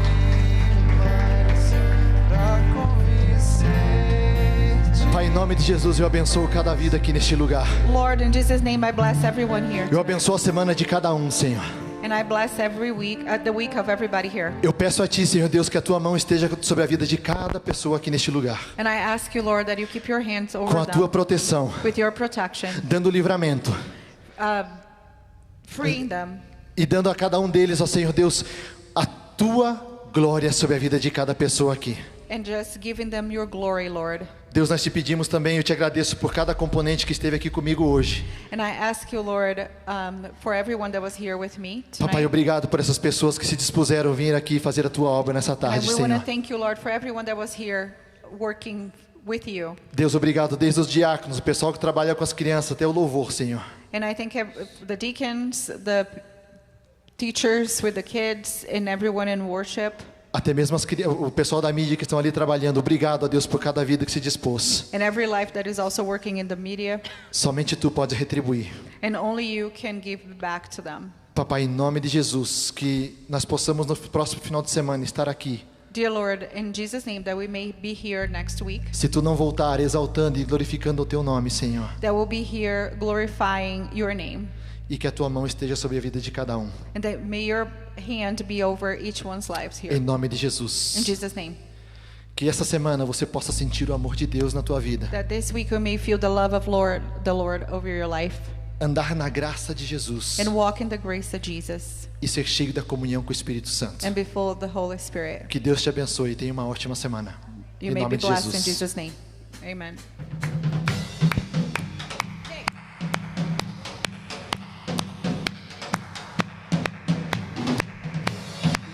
Pra convencer-te. Pai, em nome de Jesus, eu abençoo cada vida aqui neste lugar. Lord, in Jesus' name, I bless everyone here. Eu abençoo a semana de cada um, Senhor. And I bless every week, the week of everybody here. Eu peço a Ti, Senhor Deus, que a Tua mão esteja sobre a vida de cada pessoa aqui neste lugar. And I ask you, Lord, that you keep your hands Com over a Tua them proteção, with your protection, dando livramento. freeing them. E dando a cada um deles, ó Senhor Deus, a Tua glória sobre a vida de cada pessoa aqui. And just giving them your glory, Lord. Deus, nós te pedimos também, eu te agradeço por cada componente que esteve aqui comigo hoje. And I ask you, Lord, for everyone that was here with me Papai, tonight. obrigado por essas pessoas que se dispuseram a vir aqui fazer a Tua obra nessa And tarde, we want to Senhor. thank you, Lord, for everyone that was here working with you. Deus, obrigado desde os diáconos, o pessoal que trabalha com as crianças, até o louvor, Senhor. And I thank the deacons, the teachers with the kids, and everyone in worship. Até mesmo o pessoal da mídia que estão ali trabalhando. Obrigado a Deus por cada vida que se dispôs. And every life that is also working in the media. Somente Tu podes retribuir. And only you can give back to them. Papai, em nome de Jesus, que nós possamos no próximo final de semana estar aqui. Dear Lord, in Jesus' name, that we may be here next week. Se Tu não voltar, exaltando e glorificando o Teu nome, Senhor. That we'll be here glorifying your name. E que a Tua mão esteja sobre a vida de cada um. And that may your hand be over each one's lives here. Em nome de Jesus. In Jesus' name. Que essa semana você possa sentir o amor de Deus na tua vida. That this week we may feel the love of the Lord over your life. Andar na graça de Jesus. And walk in the grace of Jesus. E ser cheio da comunhão com o Espírito Santo. And be full of the Holy Spirit. Que Deus te abençoe e tenha uma ótima semana. You Em may nome be de blessed in Jesus. Jesus' name. Amen.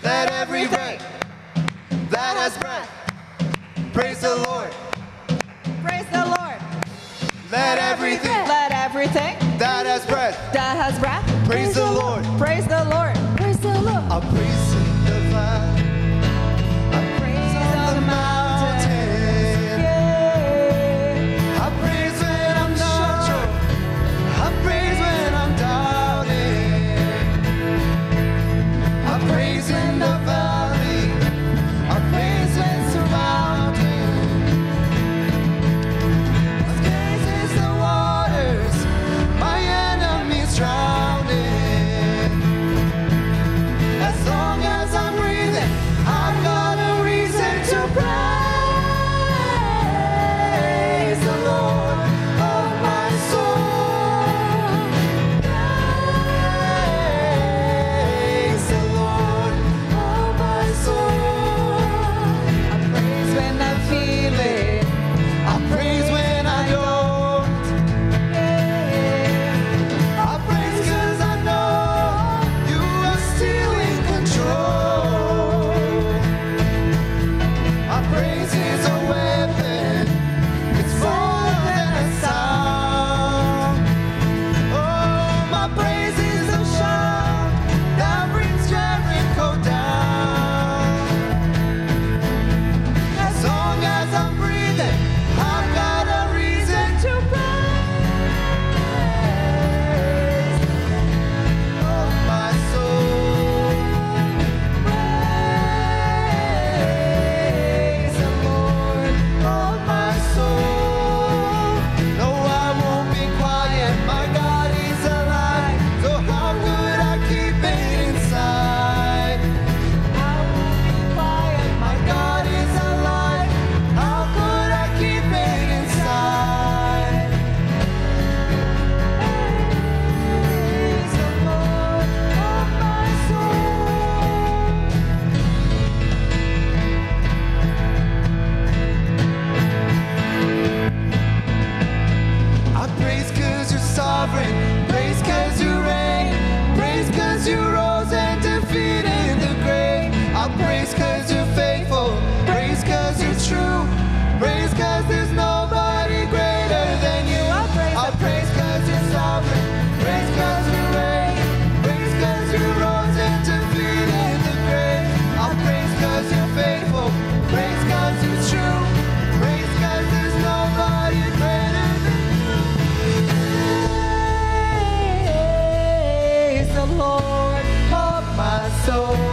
Let everything that has breath praise the Lord. Praise the Lord. Let everything Let everything that has breath that has breath praise the Lord. praise the Lord. Praise the Lord. I'll praise in the valley. I'll praise on the mountain. Yeah. I'll praise when I'm not sure. I'll praise when I'm doubting. I'll praise in the valley. I'll praise when surrounding. I'll praise the waters. My enemies drowning. As long as Lord of my soul.